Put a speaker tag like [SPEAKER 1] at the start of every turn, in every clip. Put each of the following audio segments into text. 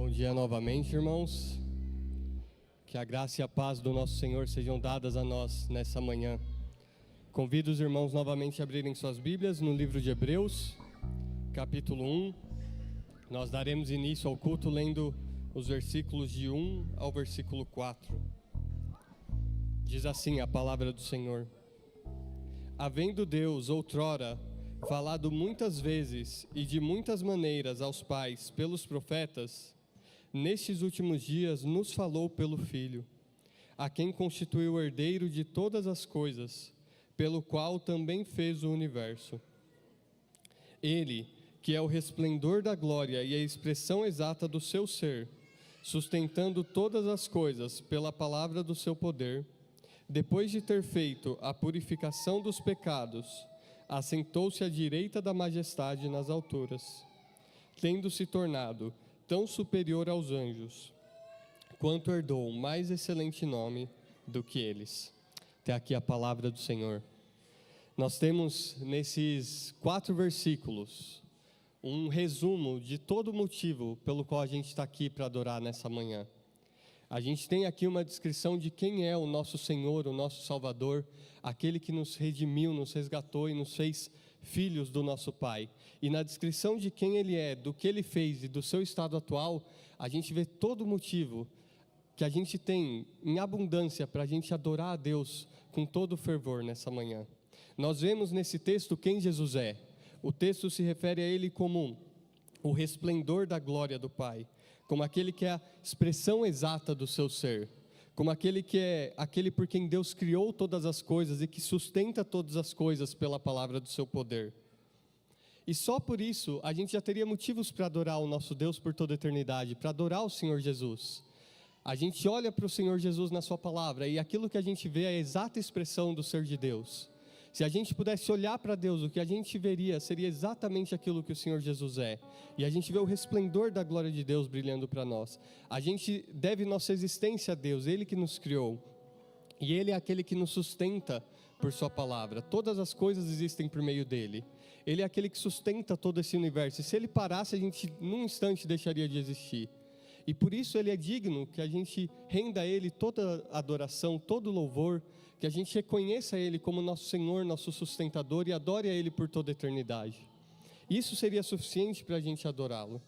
[SPEAKER 1] Bom dia novamente, irmãos. Que a graça e a paz do nosso Senhor sejam dadas a nós nessa manhã. Convido os irmãos novamente a abrirem suas Bíblias no livro de Hebreus, capítulo 1. Nós daremos início ao culto lendo os versículos de 1 ao versículo 4. Diz assim a palavra do Senhor: Havendo Deus outrora falado muitas vezes e de muitas maneiras aos pais pelos profetas, nestes últimos dias nos falou pelo Filho, a quem constituiu o herdeiro de todas as coisas, pelo qual também fez o universo. Ele, que é o resplendor da glória e a expressão exata do seu ser, sustentando todas as coisas pela palavra do seu poder, depois de ter feito a purificação dos pecados, assentou-se à direita da majestade nas alturas, tendo se tornado tão superior aos anjos, quanto herdou um mais excelente nome do que eles. Até aqui a palavra do Senhor. Nós temos nesses 4 versículos um resumo de todo o motivo pelo qual a gente está aqui para adorar nessa manhã. A gente tem aqui uma descrição de quem é o nosso Senhor, o nosso Salvador, aquele que nos redimiu, nos resgatou e nos fez filhos do nosso Pai. E na descrição de quem Ele é, do que Ele fez e do seu estado atual, a gente vê todo o motivo que a gente tem em abundância para a gente adorar a Deus com todo o fervor nessa manhã. Nós vemos nesse texto quem Jesus é. O texto se refere a Ele como o resplendor da glória do Pai, como aquele que é a expressão exata do seu ser, como aquele que é aquele por quem Deus criou todas as coisas e que sustenta todas as coisas pela palavra do seu poder. E só por isso a gente já teria motivos para adorar o nosso Deus por toda a eternidade, para adorar o Senhor Jesus. A gente olha para o Senhor Jesus na sua palavra e aquilo que a gente vê é a exata expressão do ser de Deus. Se a gente pudesse olhar para Deus, o que a gente veria seria exatamente aquilo que o Senhor Jesus é. E a gente vê o resplendor da glória de Deus brilhando para nós. A gente deve nossa existência a Deus, Ele que nos criou. E Ele é aquele que nos sustenta por sua palavra. Todas as coisas existem por meio dEle. Ele é aquele que sustenta todo esse universo. E se Ele parasse, a gente num instante deixaria de existir. E por isso Ele é digno que a gente renda a Ele toda adoração, todo louvor, que a gente reconheça Ele como nosso Senhor, nosso sustentador e adore a Ele por toda a eternidade. Isso seria suficiente para a gente adorá-lo.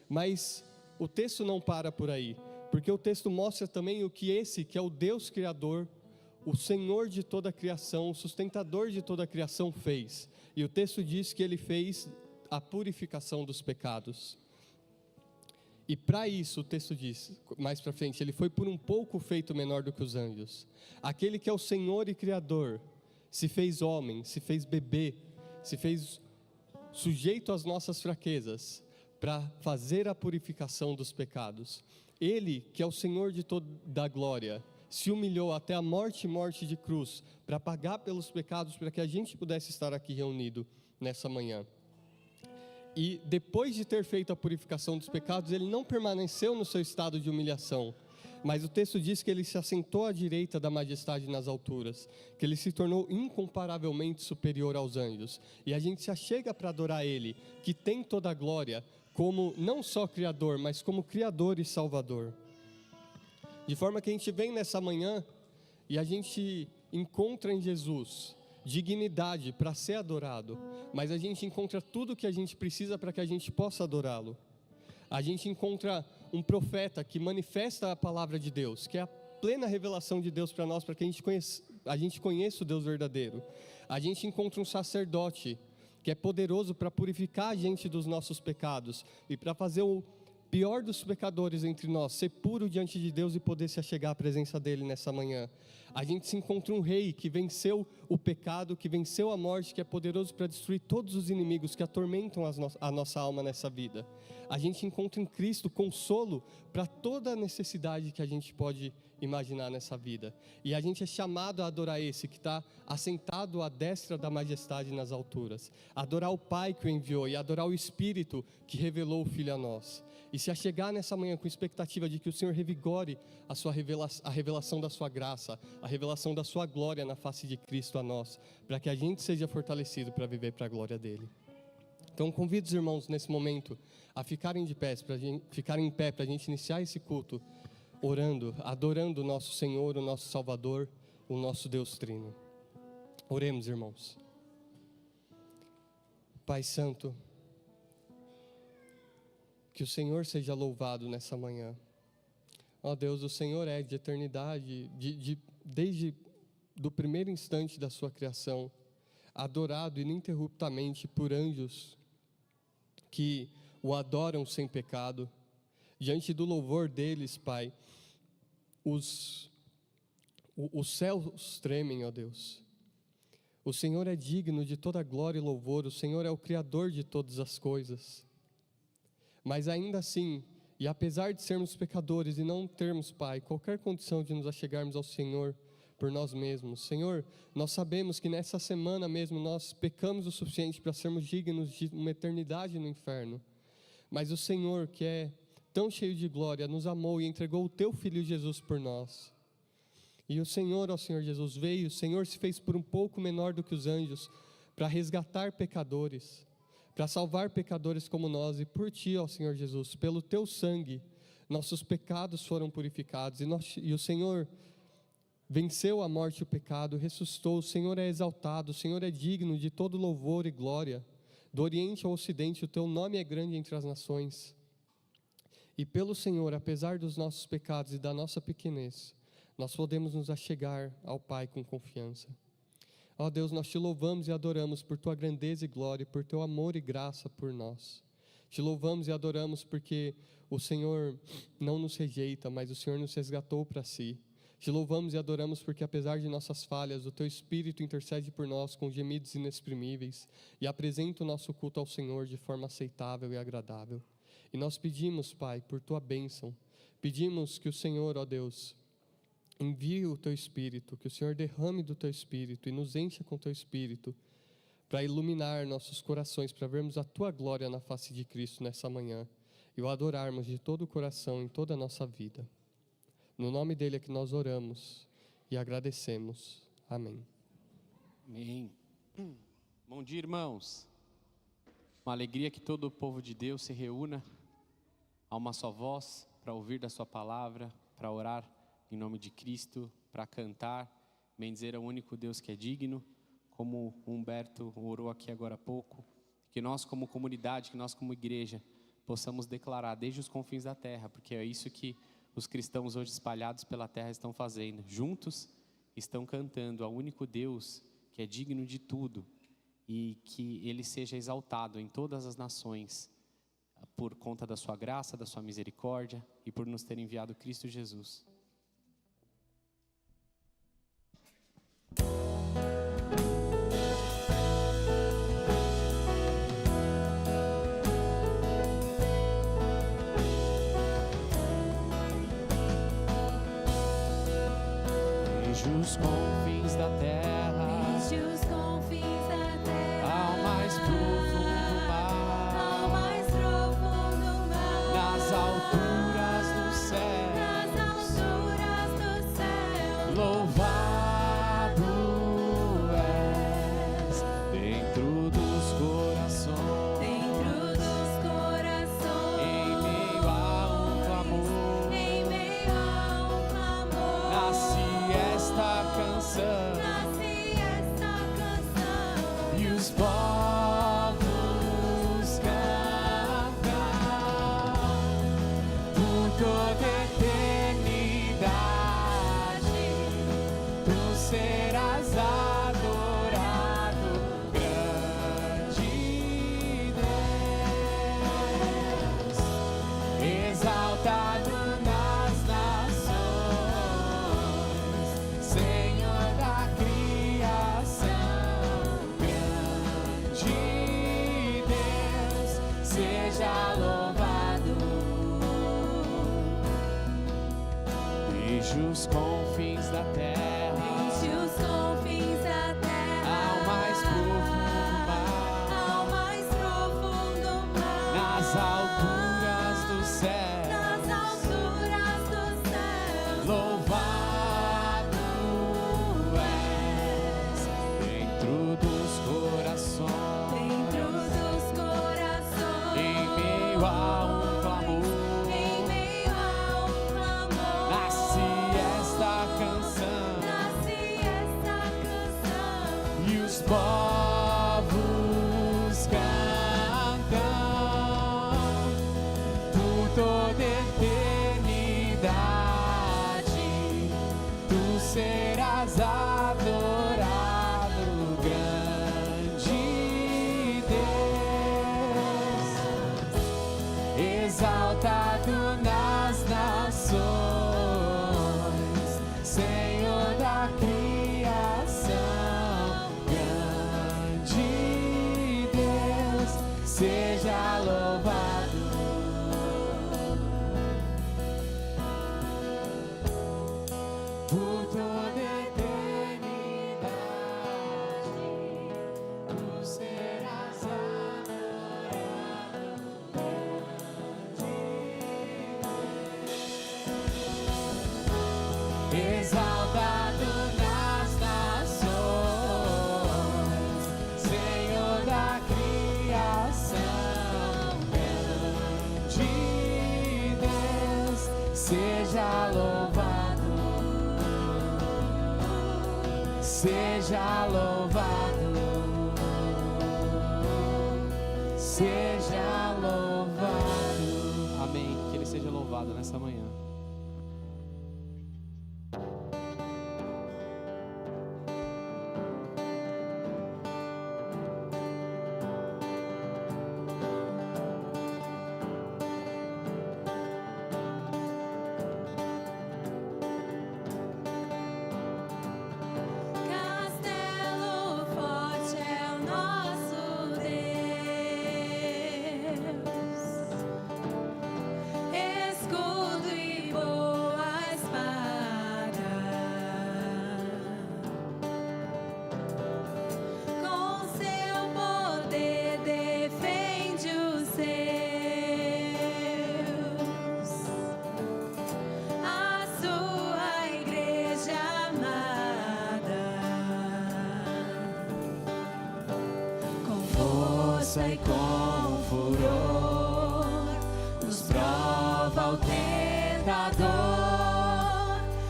[SPEAKER 1] Mas o texto não para por aí, porque o texto mostra também o que esse, que é o Deus Criador, o Senhor de toda a criação, o sustentador de toda a criação fez. E o texto diz que Ele fez a purificação dos pecados. E para isso, o texto diz, mais para frente, Ele foi por um pouco feito menor do que os anjos. Aquele que é o Senhor e Criador, se fez homem, se fez bebê, se fez sujeito às nossas fraquezas, para fazer a purificação dos pecados. Ele, que é o Senhor de toda a glória, se humilhou até a morte de cruz, para pagar pelos pecados, para que a gente pudesse estar aqui reunido nessa manhã. E depois de ter feito a purificação dos pecados, Ele não permaneceu no seu estado de humilhação, mas o texto diz que Ele se assentou à direita da majestade nas alturas, que Ele se tornou incomparavelmente superior aos anjos. E a gente se achega para adorar Ele, que tem toda a glória, como não só Criador, mas como Criador e Salvador. De forma que a gente vem nessa manhã e a gente encontra em Jesus dignidade para ser adorado, mas a gente encontra tudo o que a gente precisa para que a gente possa adorá-lo. A gente encontra um profeta que manifesta a palavra de Deus, que é a plena revelação de Deus para nós, para que a gente conheça o Deus verdadeiro. A gente encontra um sacerdote que é poderoso para purificar a gente dos nossos pecados e para fazer o pior dos pecadores entre nós ser puro diante de Deus e poder se achegar à presença dEle nessa manhã. A gente se encontra um rei que venceu o pecado, que venceu a morte, que é poderoso para destruir todos os inimigos que atormentam a nossa alma nessa vida. A gente encontra em Cristo consolo para toda a necessidade que a gente pode imaginar nessa vida. E a gente é chamado a adorar esse que está assentado à destra da majestade nas alturas. Adorar o Pai que o enviou e adorar o Espírito que revelou o Filho a nós. E se achegar nessa manhã com expectativa de que o Senhor revigore a revelação da sua graça, a revelação da sua glória na face de Cristo a nós, para que a gente seja fortalecido para viver para a glória dEle. Então convido os irmãos nesse momento a ficarem de pé, ficarem em pé para a gente iniciar esse culto, orando, adorando o nosso Senhor, o nosso Salvador, o nosso Deus Trino. Oremos, irmãos. Pai Santo, que o Senhor seja louvado nessa manhã. Ó Deus, o Senhor é de eternidade, desde do primeiro instante da sua criação, adorado ininterruptamente por anjos que o adoram sem pecado. Diante do louvor deles, Pai, os céus tremem, ó Deus. O Senhor é digno de toda glória e louvor, o Senhor é o Criador de todas as coisas. Mas ainda assim, e apesar de sermos pecadores e não termos, Pai, qualquer condição de nos achegarmos ao Senhor por nós mesmos, Senhor, nós sabemos que nessa semana mesmo nós pecamos o suficiente para sermos dignos de uma eternidade no inferno. Mas o Senhor, que é tão cheio de glória, nos amou e entregou o Teu Filho Jesus por nós. E o Senhor, ó Senhor Jesus, veio, o Senhor se fez por um pouco menor do que os anjos, para resgatar pecadores, para salvar pecadores como nós, e por Ti, ó Senhor Jesus, pelo Teu sangue, nossos pecados foram purificados, e o Senhor venceu a morte e o pecado, ressuscitou. O Senhor é exaltado, o Senhor é digno de todo louvor e glória. Do Oriente ao Ocidente, o Teu nome é grande entre as nações. E pelo Senhor, apesar dos nossos pecados e da nossa pequenez, nós podemos nos achegar ao Pai com confiança. Ó Deus, nós Te louvamos e adoramos por Tua grandeza e glória, por Teu amor e graça por nós. Te louvamos e adoramos porque o Senhor não nos rejeita, mas o Senhor nos resgatou para Si. Te louvamos e adoramos porque, apesar de nossas falhas, o Teu Espírito intercede por nós com gemidos inexprimíveis e apresenta o nosso culto ao Senhor de forma aceitável e agradável. E nós pedimos, Pai, por Tua bênção, pedimos que o Senhor, ó Deus, envie o Teu Espírito, que o Senhor derrame do Teu Espírito e nos encha com o Teu Espírito, para iluminar nossos corações, para vermos a Tua glória na face de Cristo nessa manhã e o adorarmos de todo o coração em toda a nossa vida. No nome dEle é que nós oramos e agradecemos. Amém.
[SPEAKER 2] Amém. Bom dia, irmãos. Uma alegria que todo o povo de Deus se reúna a uma só voz para ouvir da sua palavra, para orar em nome de Cristo, para cantar, bendizer ao único Deus que é digno, como o Humberto orou aqui agora há pouco, que nós como comunidade, que nós como igreja, possamos declarar desde os confins da terra, porque é isso que os cristãos hoje espalhados pela terra estão fazendo. Juntos estão cantando ao único Deus que é digno de tudo e que Ele seja exaltado em todas as nações por conta da sua graça, da sua misericórdia e por nos ter enviado Cristo Jesus. Os confins da terra,
[SPEAKER 3] desde os confins da terra,
[SPEAKER 2] ao mais profundo mar,
[SPEAKER 3] ao mais profundo mar,
[SPEAKER 2] nas alturas do céu,
[SPEAKER 3] nas alturas do céu,
[SPEAKER 2] louvado és dentro dos corações, em meio a um clamor,
[SPEAKER 3] em meio a um clamor,
[SPEAKER 2] nasce esta canção. E os povos cantam por toda eternidade. Tu serás adorado, grande Deus, exaltado nas nações, Senhor da criação. Seja louvado desde os confins da terra,
[SPEAKER 3] desde os confins da terra,
[SPEAKER 2] ao mais profundo mar,
[SPEAKER 3] ao mais profundo mar,
[SPEAKER 2] nas alturas do céu,
[SPEAKER 3] nas alturas do céu,
[SPEAKER 2] louvado és dentro dos corações.
[SPEAKER 3] dentro dos corações.
[SPEAKER 2] serás adorado, grande Deus, exaltado nas nações, Senhor da criação, grande Deus, seja louvado. Por toda eternidade, tu serás adorado, exaltado nas nações, Senhor da criação, grande Deus, seja louvado, seja louvado, seja louvado. Amém. Que Ele seja louvado nessa manhã.
[SPEAKER 3] Castelo forte é o nosso Deus, escudo e boa espada, com seu poder defende os seus, a sua igreja amada, com força e com furor, nos prova o tentador,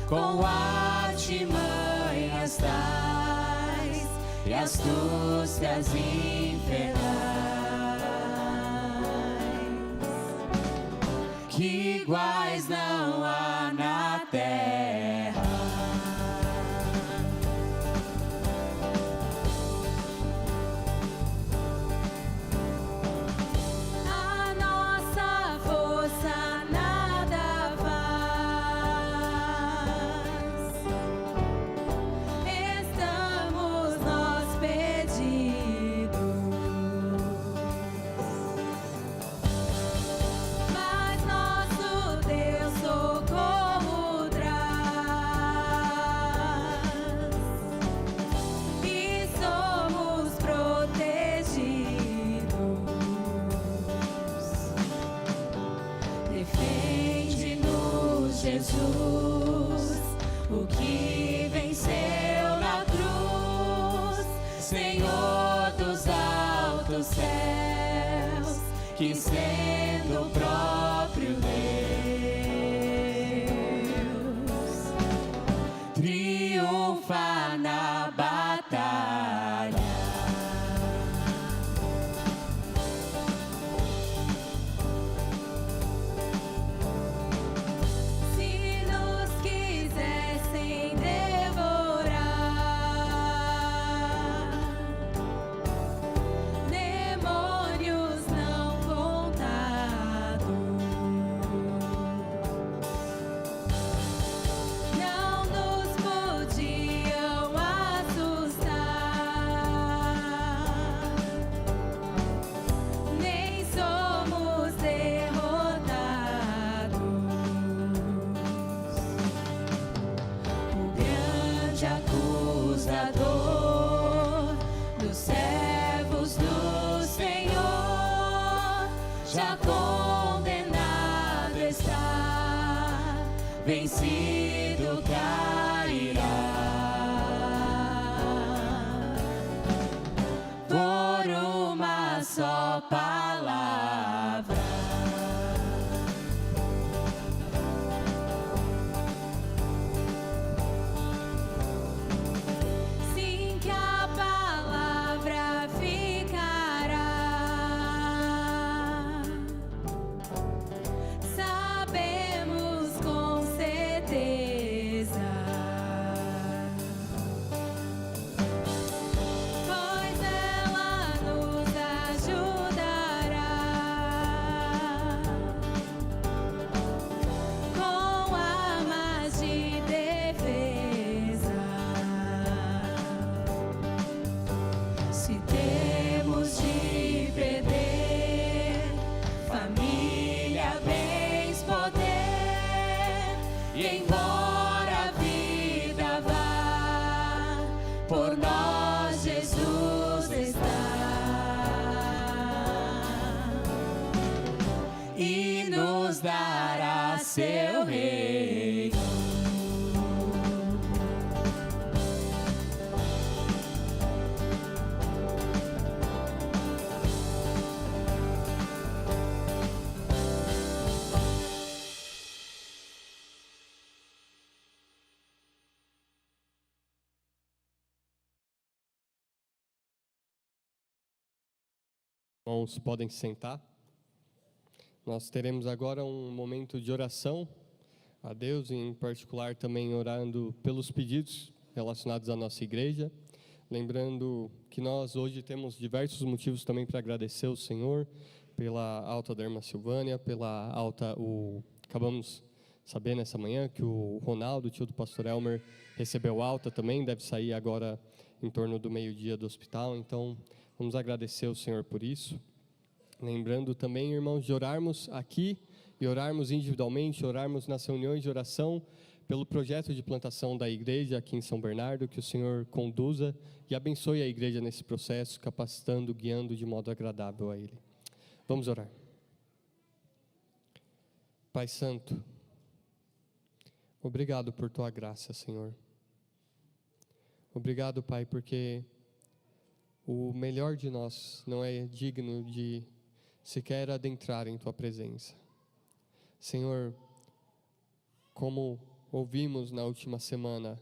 [SPEAKER 3] com artimanhas tais e astúcias infernais, que iguais não há na terra. A nossa força nada faz, estamos nós perdidos, mas nosso Deus socorro traz, e somos protegidos. Defende-nos, Jesus, o que venceu na cruz, Senhor dos altos céus, que sendo o próprio Deus, triunfa na batalha. Se nos quisessem devorar, demônios não contados, não nos podiam assustar, nem somos derrotados. O grande acusador dos servos do Senhor, já condenado está, vencido cairá. Por uma só palavra, sim, que a palavra ficará. Sabemos com certeza E embora a vida vá, por nós Jesus está e nos dará seu reino.
[SPEAKER 1] Irmãos, podem sentar. Nós teremos agora um momento de oração a Deus, em particular também orando pelos pedidos relacionados à nossa igreja. Lembrando que nós hoje temos diversos motivos também para agradecer ao Senhor pela alta da irmã Silvânia, pela alta, acabamos saber nessa manhã que o Ronaldo, tio do pastor Elmer, recebeu alta também, deve sair agora em torno do meio-dia do hospital, então vamos agradecer ao Senhor por isso. Lembrando também, irmãos, de orarmos aqui e orarmos individualmente, orarmos nas reuniões de oração pelo projeto de plantação da igreja aqui em São Bernardo, que o Senhor conduza e abençoe a igreja nesse processo, capacitando, guiando de modo agradável a Ele. Vamos orar. Pai Santo, obrigado por Tua graça, Senhor. Obrigado, Pai, porque o melhor de nós não é digno de sequer adentrar em Tua presença. Senhor, como ouvimos na última semana,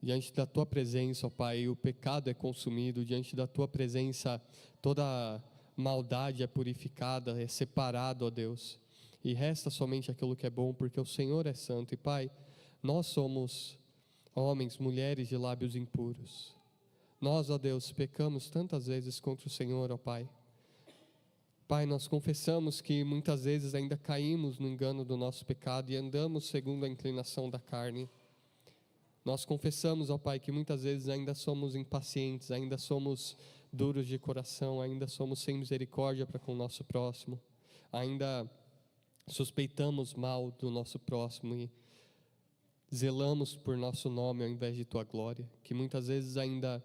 [SPEAKER 1] diante da Tua presença, ó Pai, o pecado é consumido, diante da Tua presença toda maldade é purificada, é separado, ó Deus, e resta somente aquilo que é bom, porque o Senhor é santo. E Pai, nós somos homens, mulheres de lábios impuros. Nós, ó Deus, pecamos tantas vezes contra o Senhor, ó Pai. Pai, nós confessamos que muitas vezes ainda caímos no engano do nosso pecado e andamos segundo a inclinação da carne. Nós confessamos, ó Pai, que muitas vezes ainda somos impacientes, ainda somos duros de coração, ainda somos sem misericórdia para com o nosso próximo, ainda suspeitamos mal do nosso próximo e zelamos por nosso nome ao invés de Tua glória, que muitas vezes ainda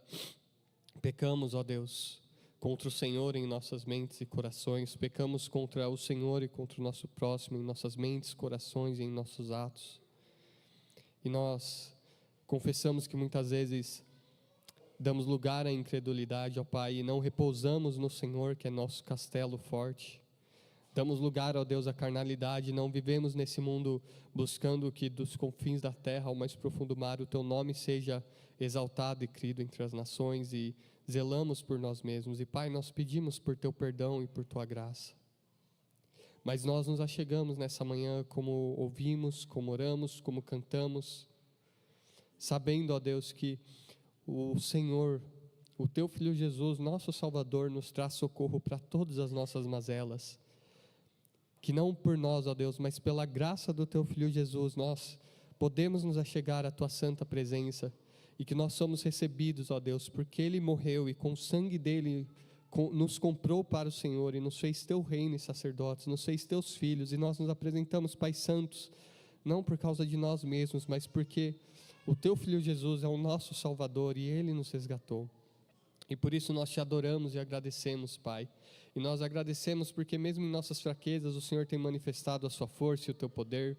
[SPEAKER 1] pecamos, ó Deus, contra o Senhor em nossas mentes e corações, pecamos contra o Senhor e contra o nosso próximo em nossas mentes, corações e em nossos atos. E nós confessamos que muitas vezes damos lugar à incredulidade, ó Pai, e não repousamos no Senhor, que é nosso castelo forte. Damos lugar, ó Deus, à carnalidade, não vivemos nesse mundo buscando que dos confins da terra ao mais profundo mar o Teu nome seja exaltado e crido entre as nações, e zelamos por nós mesmos. E Pai, nós pedimos por Teu perdão e por Tua graça. Mas nós nos achegamos nessa manhã como ouvimos, como oramos, como cantamos, sabendo, ó Deus, que o Senhor, o Teu Filho Jesus, nosso Salvador, nos traz socorro para todas as nossas mazelas. Que não por nós, ó Deus, mas pela graça do Teu Filho Jesus, nós podemos nos achegar à Tua santa presença, e que nós somos recebidos, ó Deus, porque Ele morreu e com o sangue dEle nos comprou para o Senhor e nos fez Teu reino e sacerdotes, nos fez Teus filhos, e nós nos apresentamos, Pai Santos, não por causa de nós mesmos, mas porque o Teu Filho Jesus é o nosso Salvador e Ele nos resgatou. E por isso nós Te adoramos e agradecemos, Pai. E nós agradecemos porque mesmo em nossas fraquezas o Senhor tem manifestado a Sua força e o Teu poder.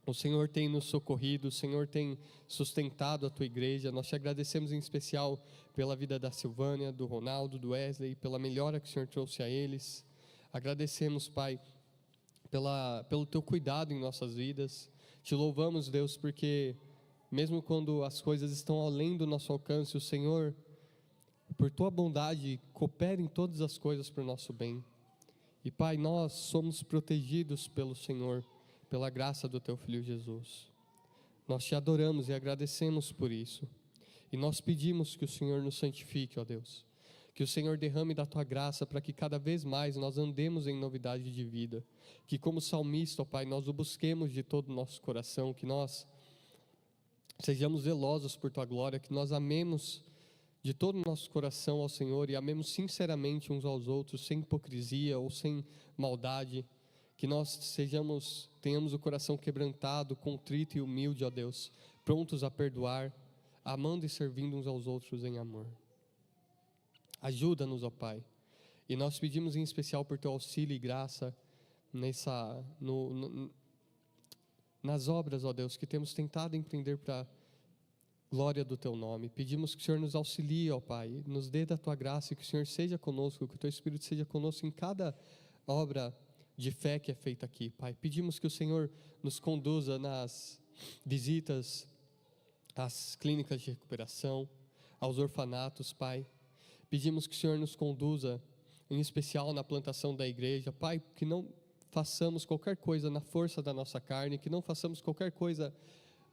[SPEAKER 1] O Senhor tem nos socorrido, o Senhor tem sustentado a Tua igreja. Nós Te agradecemos em especial pela vida da Silvânia, do Ronaldo, do Wesley, pela melhora que o Senhor trouxe a eles. Agradecemos, Pai, pelo Teu cuidado em nossas vidas. Te louvamos, Deus, porque mesmo quando as coisas estão além do nosso alcance, o Senhor, por Tua bondade, coopera em todas as coisas para o nosso bem. E Pai, nós somos protegidos pelo Senhor, pela graça do Teu Filho Jesus. Nós Te adoramos e agradecemos por isso. E nós pedimos que o Senhor nos santifique, ó Deus. Que o Senhor derrame da Tua graça para que cada vez mais nós andemos em novidade de vida. Que como salmista, ó Pai, nós o busquemos de todo o nosso coração. Que nós sejamos zelosos por Tua glória. Que nós amemos de todo o nosso coração ao Senhor e amemos sinceramente uns aos outros, sem hipocrisia ou sem maldade. que nós tenhamos o coração quebrantado, contrito e humilde, ó Deus, prontos a perdoar, amando e servindo uns aos outros em amor. Ajuda-nos, ó Pai, e nós pedimos em especial por Teu auxílio e graça nas obras, ó Deus, que temos tentado empreender para glória do Teu nome. Pedimos que o Senhor nos auxilie, ó Pai, nos dê da Tua graça e que o Senhor seja conosco, que o Teu Espírito seja conosco em cada obra de fé que é feita aqui, Pai. Pedimos que o Senhor nos conduza nas visitas às clínicas de recuperação, aos orfanatos, Pai. Pedimos que o Senhor nos conduza, em especial na plantação da igreja, Pai, que não façamos qualquer coisa na força da nossa carne, que não façamos qualquer coisa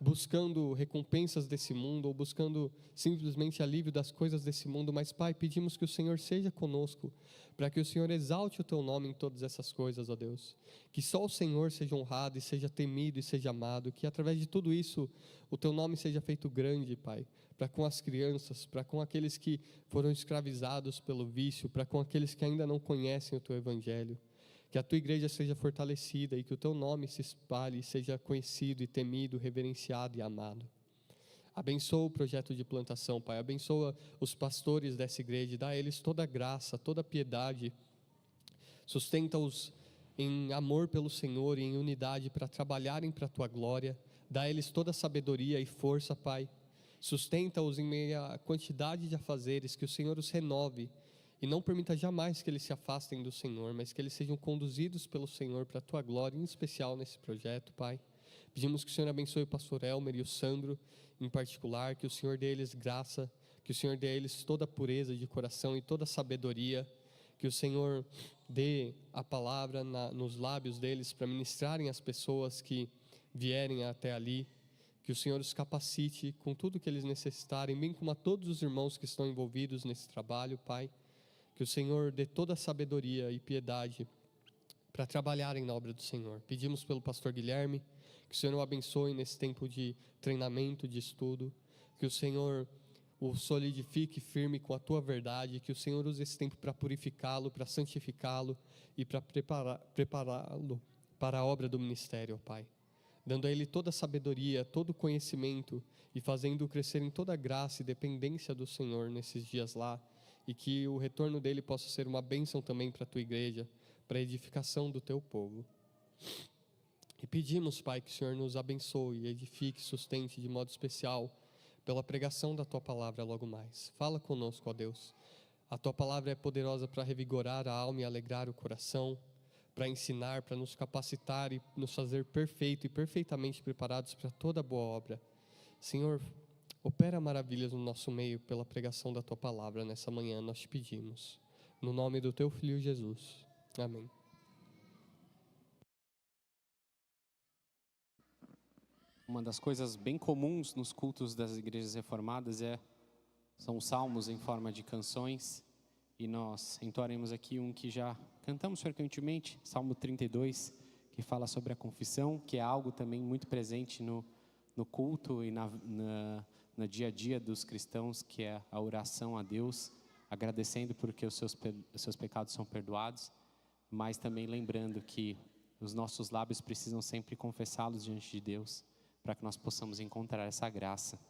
[SPEAKER 1] buscando recompensas desse mundo, ou buscando simplesmente alívio das coisas desse mundo, mas Pai, pedimos que o Senhor seja conosco, para que o Senhor exalte o Teu nome em todas essas coisas, ó Deus, que só o Senhor seja honrado e seja temido e seja amado, que através de tudo isso, o Teu nome seja feito grande, Pai, para com as crianças, para com aqueles que foram escravizados pelo vício, para com aqueles que ainda não conhecem o Teu Evangelho, que a Tua igreja seja fortalecida e que o Teu nome se espalhe, seja conhecido e temido, reverenciado e amado. Abençoa o projeto de plantação, Pai, abençoa os pastores dessa igreja, dá a eles toda a graça, toda a piedade, sustenta-os em amor pelo Senhor e em unidade para trabalharem para a Tua glória, dá a eles toda a sabedoria e força, Pai, sustenta-os em meio à quantidade de afazeres, que o Senhor os renove, e não permita jamais que eles se afastem do Senhor, mas que eles sejam conduzidos pelo Senhor para a Tua glória, em especial nesse projeto, Pai. Pedimos que o Senhor abençoe o pastor Elmer e o Sandro, em particular, que o Senhor dê a eles graça, que o Senhor dê a eles toda a pureza de coração e toda a sabedoria, que o Senhor dê a palavra nos lábios deles para ministrarem as pessoas que vierem até ali, que o Senhor os capacite com tudo que eles necessitarem, bem como a todos os irmãos que estão envolvidos nesse trabalho, Pai. Que o Senhor dê toda a sabedoria e piedade para trabalharem na obra do Senhor. Pedimos pelo pastor Guilherme, que o Senhor o abençoe nesse tempo de treinamento, de estudo, que o Senhor o solidifique firme com a Tua verdade, que o Senhor use esse tempo para purificá-lo, para santificá-lo e para prepará-lo para a obra do ministério, ó Pai. Dando a ele toda a sabedoria, todo o conhecimento e fazendo-o crescer em toda a graça e dependência do Senhor nesses dias lá, e que o retorno dele possa ser uma bênção também para a Tua igreja, para a edificação do Teu povo. E pedimos, Pai, que o Senhor nos abençoe, edifique, sustente de modo especial pela pregação da Tua palavra logo mais. Fala conosco, ó Deus. A Tua palavra é poderosa para revigorar a alma e alegrar o coração, para ensinar, para nos capacitar e nos fazer perfeito e perfeitamente preparados para toda boa obra. Senhor, opera maravilhas no nosso meio pela pregação da Tua palavra nessa manhã, nós te pedimos. No nome do Teu Filho Jesus. Amém.
[SPEAKER 2] Uma das coisas bem comuns nos cultos das igrejas reformadas são os salmos em forma de canções. E nós entoaremos aqui um que já cantamos frequentemente, Salmo 32, que fala sobre a confissão, que é algo também muito presente no culto e no dia a dia dos cristãos, que é a oração a Deus, agradecendo porque os seus pecados são perdoados, mas também lembrando que os nossos lábios precisam sempre confessá-los diante de Deus, para que nós possamos encontrar essa graça.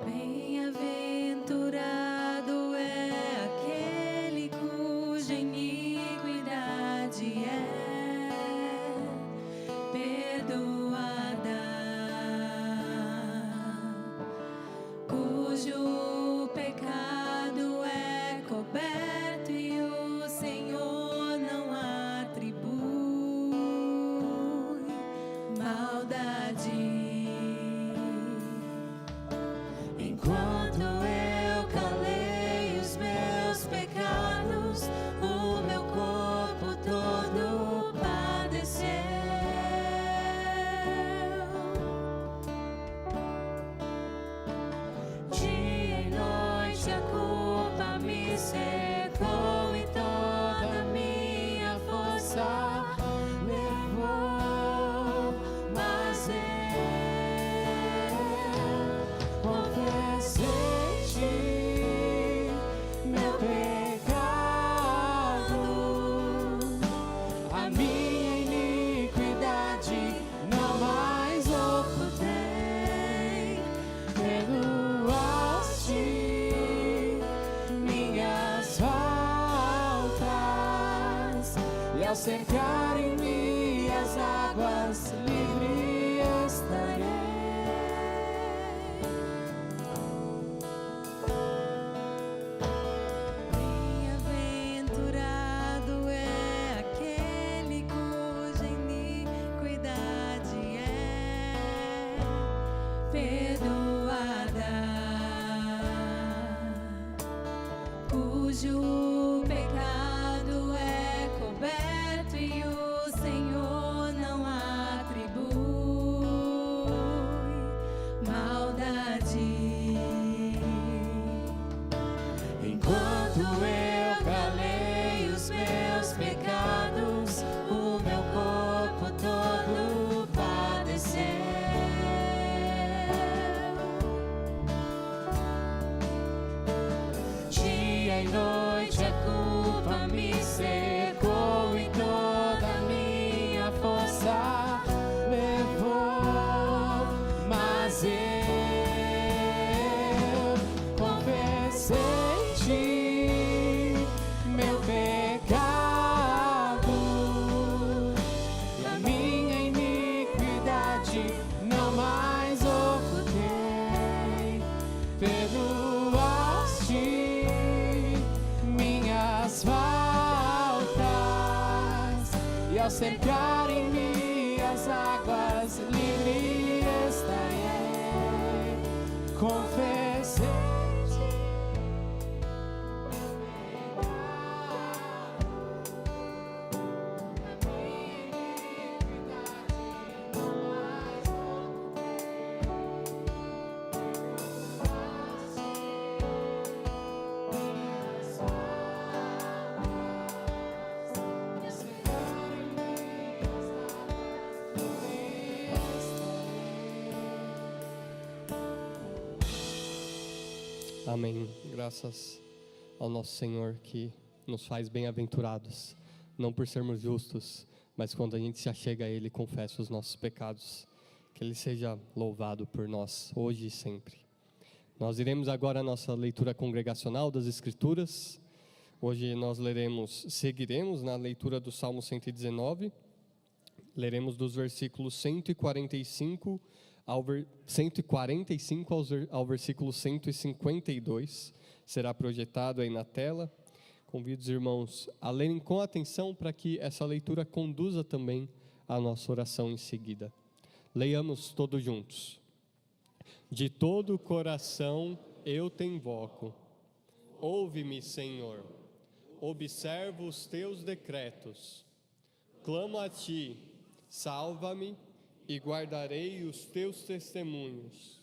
[SPEAKER 3] Bem-aventurado é aquele cuja iniquidade é perdoada, cujo
[SPEAKER 2] cercar em mim as águas, livre estarei. Confessei.
[SPEAKER 1] Amém. Graças ao nosso Senhor que nos faz bem-aventurados, não por sermos justos, mas quando a gente se achega a Ele e confessa os nossos pecados. Que Ele seja louvado por nós, hoje e sempre. Nós iremos agora a nossa leitura congregacional das Escrituras. Hoje nós seguiremos na leitura do Salmo 119. Leremos dos versículos 145 ao versículo 152, será projetado aí na tela. Convido os irmãos a lerem com atenção para que essa leitura conduza também a nossa oração em seguida. Leiamos todos juntos. De todo o coração eu te invoco, ouve-me, Senhor, observo os teus decretos, clamo a ti, salva-me, e guardarei os teus testemunhos.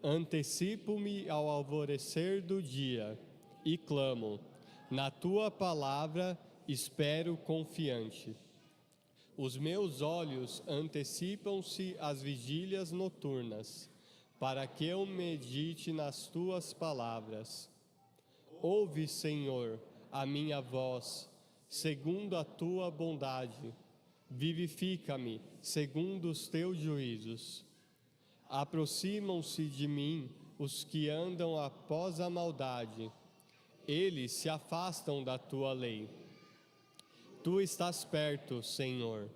[SPEAKER 1] Antecipo-me ao alvorecer do dia e clamo, na tua palavra espero confiante. Os meus olhos antecipam-se às vigílias noturnas, para que eu medite nas tuas palavras. Ouve, Senhor, a minha voz, segundo a tua bondade. Vivifica-me segundo os teus juízos. Aproximam-se de mim os que andam após a maldade. Eles se afastam da tua lei. Tu estás perto, Senhor,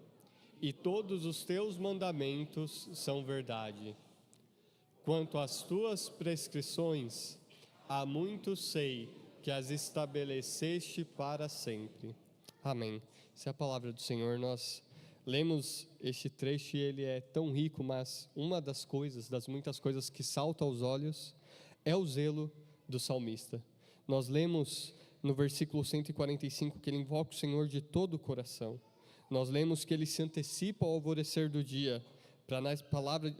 [SPEAKER 1] e todos os teus mandamentos são verdade. Quanto às tuas prescrições, há muito sei que as estabeleceste para sempre. Amém. Essa é a palavra do Senhor. Nós lemos este trecho e ele é tão rico, mas uma das muitas coisas que saltam aos olhos é o zelo do salmista. Nós lemos no versículo 145 que ele invoca o Senhor de todo o coração. Nós lemos que ele se antecipa ao alvorecer do dia para na palavra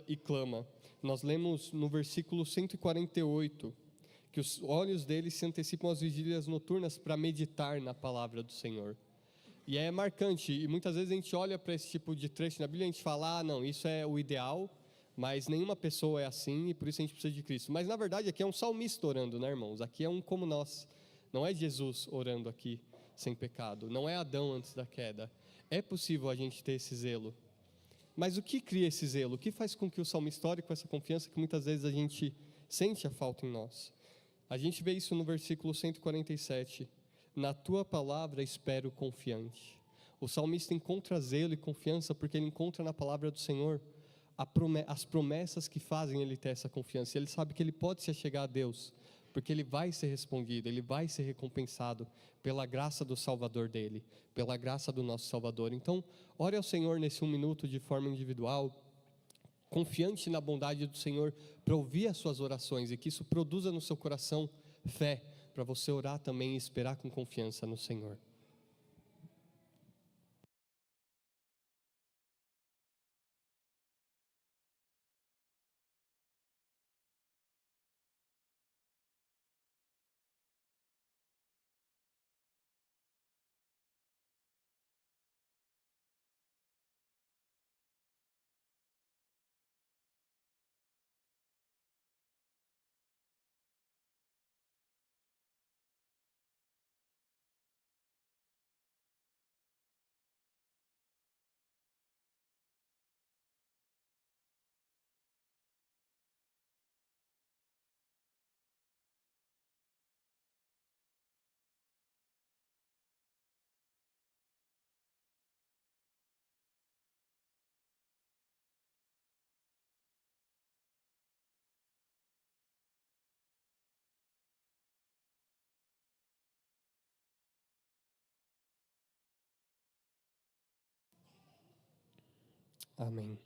[SPEAKER 1] e clama. Nós lemos no versículo 148 que os olhos dele se antecipam às vigílias noturnas para meditar na palavra do Senhor. E é marcante, e muitas vezes a gente olha para esse tipo de trecho na Bíblia e a gente fala, não, isso é o ideal, mas nenhuma pessoa é assim e por isso a gente precisa de Cristo. Mas na verdade aqui é um salmista orando, né, irmãos? Aqui é um como nós, não é Jesus orando aqui sem pecado, não é Adão antes da queda. É possível a gente ter esse zelo. Mas o que cria esse zelo? O que faz com que o salmista ore com essa confiança que muitas vezes a gente sente a falta em nós? A gente vê isso no versículo 147. Na tua palavra espero confiante. O salmista encontra zelo e confiança porque ele encontra na palavra do Senhor as promessas que fazem ele ter essa confiança. Ele sabe que ele pode se achegar a Deus, porque ele vai ser respondido, ele vai ser recompensado pela graça do Salvador dele, pela graça do nosso Salvador. Então, ore ao Senhor nesse 1 minuto de forma individual, confiante na bondade do Senhor, para ouvir as suas orações e que isso produza no seu coração fé, para você orar também e esperar com confiança no Senhor. Amém.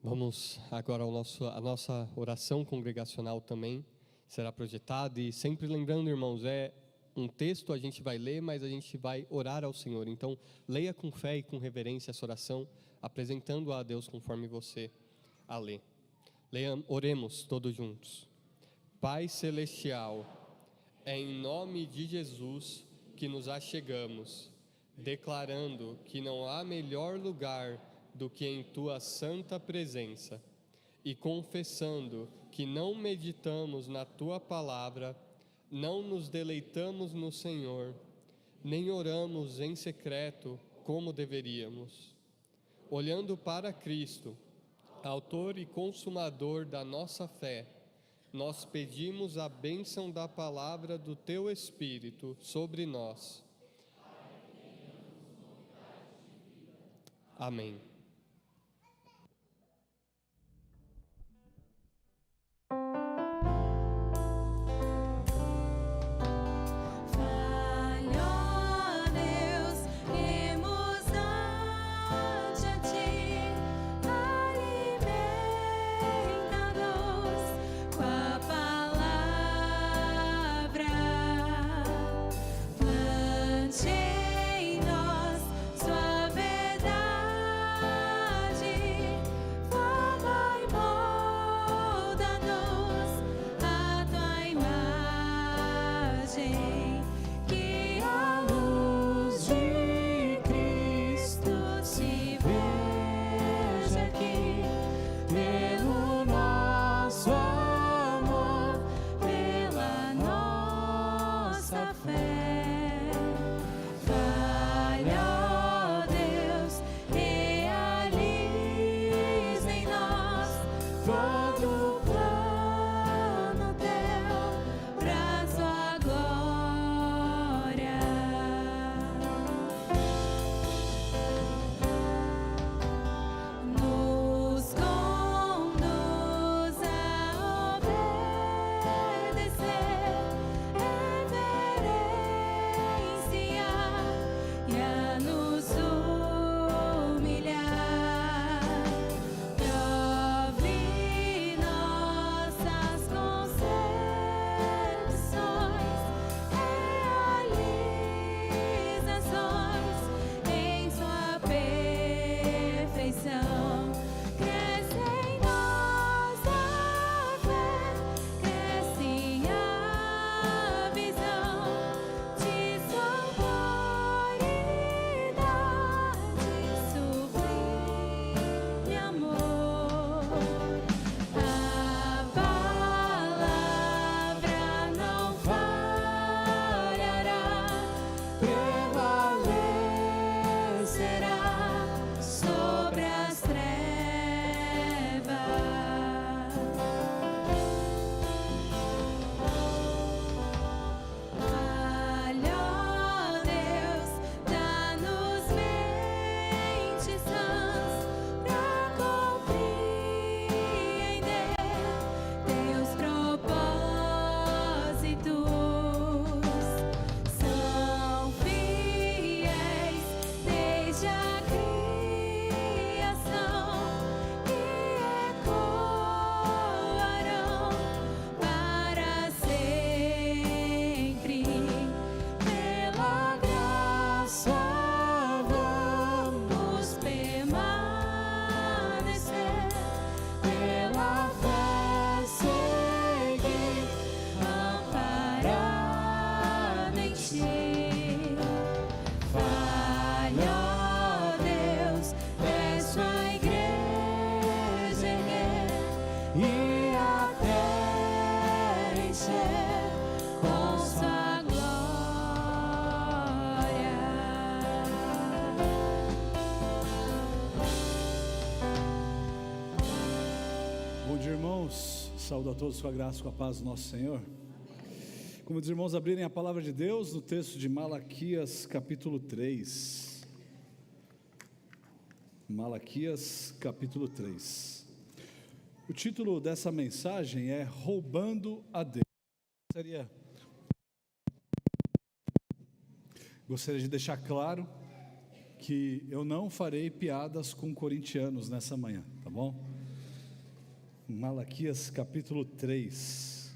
[SPEAKER 1] Vamos agora a nossa oração congregacional também será projetada, e sempre lembrando, irmãos, é um texto, a gente vai ler, mas a gente vai orar ao Senhor. Então, leia com fé e com reverência essa oração, apresentando-a a Deus conforme você a lê. Oremos todos juntos. Pai Celestial, é em nome de Jesus que nos achegamos, declarando que não há melhor lugar do que em Tua santa presença, e confessando que não meditamos na Tua palavra, não nos deleitamos no Senhor, nem oramos em secreto como deveríamos. Olhando para Cristo, autor e consumador da nossa fé, nós pedimos a bênção da palavra do Teu Espírito sobre nós. Amém.
[SPEAKER 4] Saúdo a todos com a graça e com a paz do nosso Senhor. Como os irmãos abrirem a palavra de Deus no texto de Malaquias capítulo 3. Malaquias capítulo 3. O título dessa mensagem é Roubando a Deus. Gostaria de deixar claro que eu não farei piadas com corintianos nessa manhã, tá bom? Malaquias capítulo 3.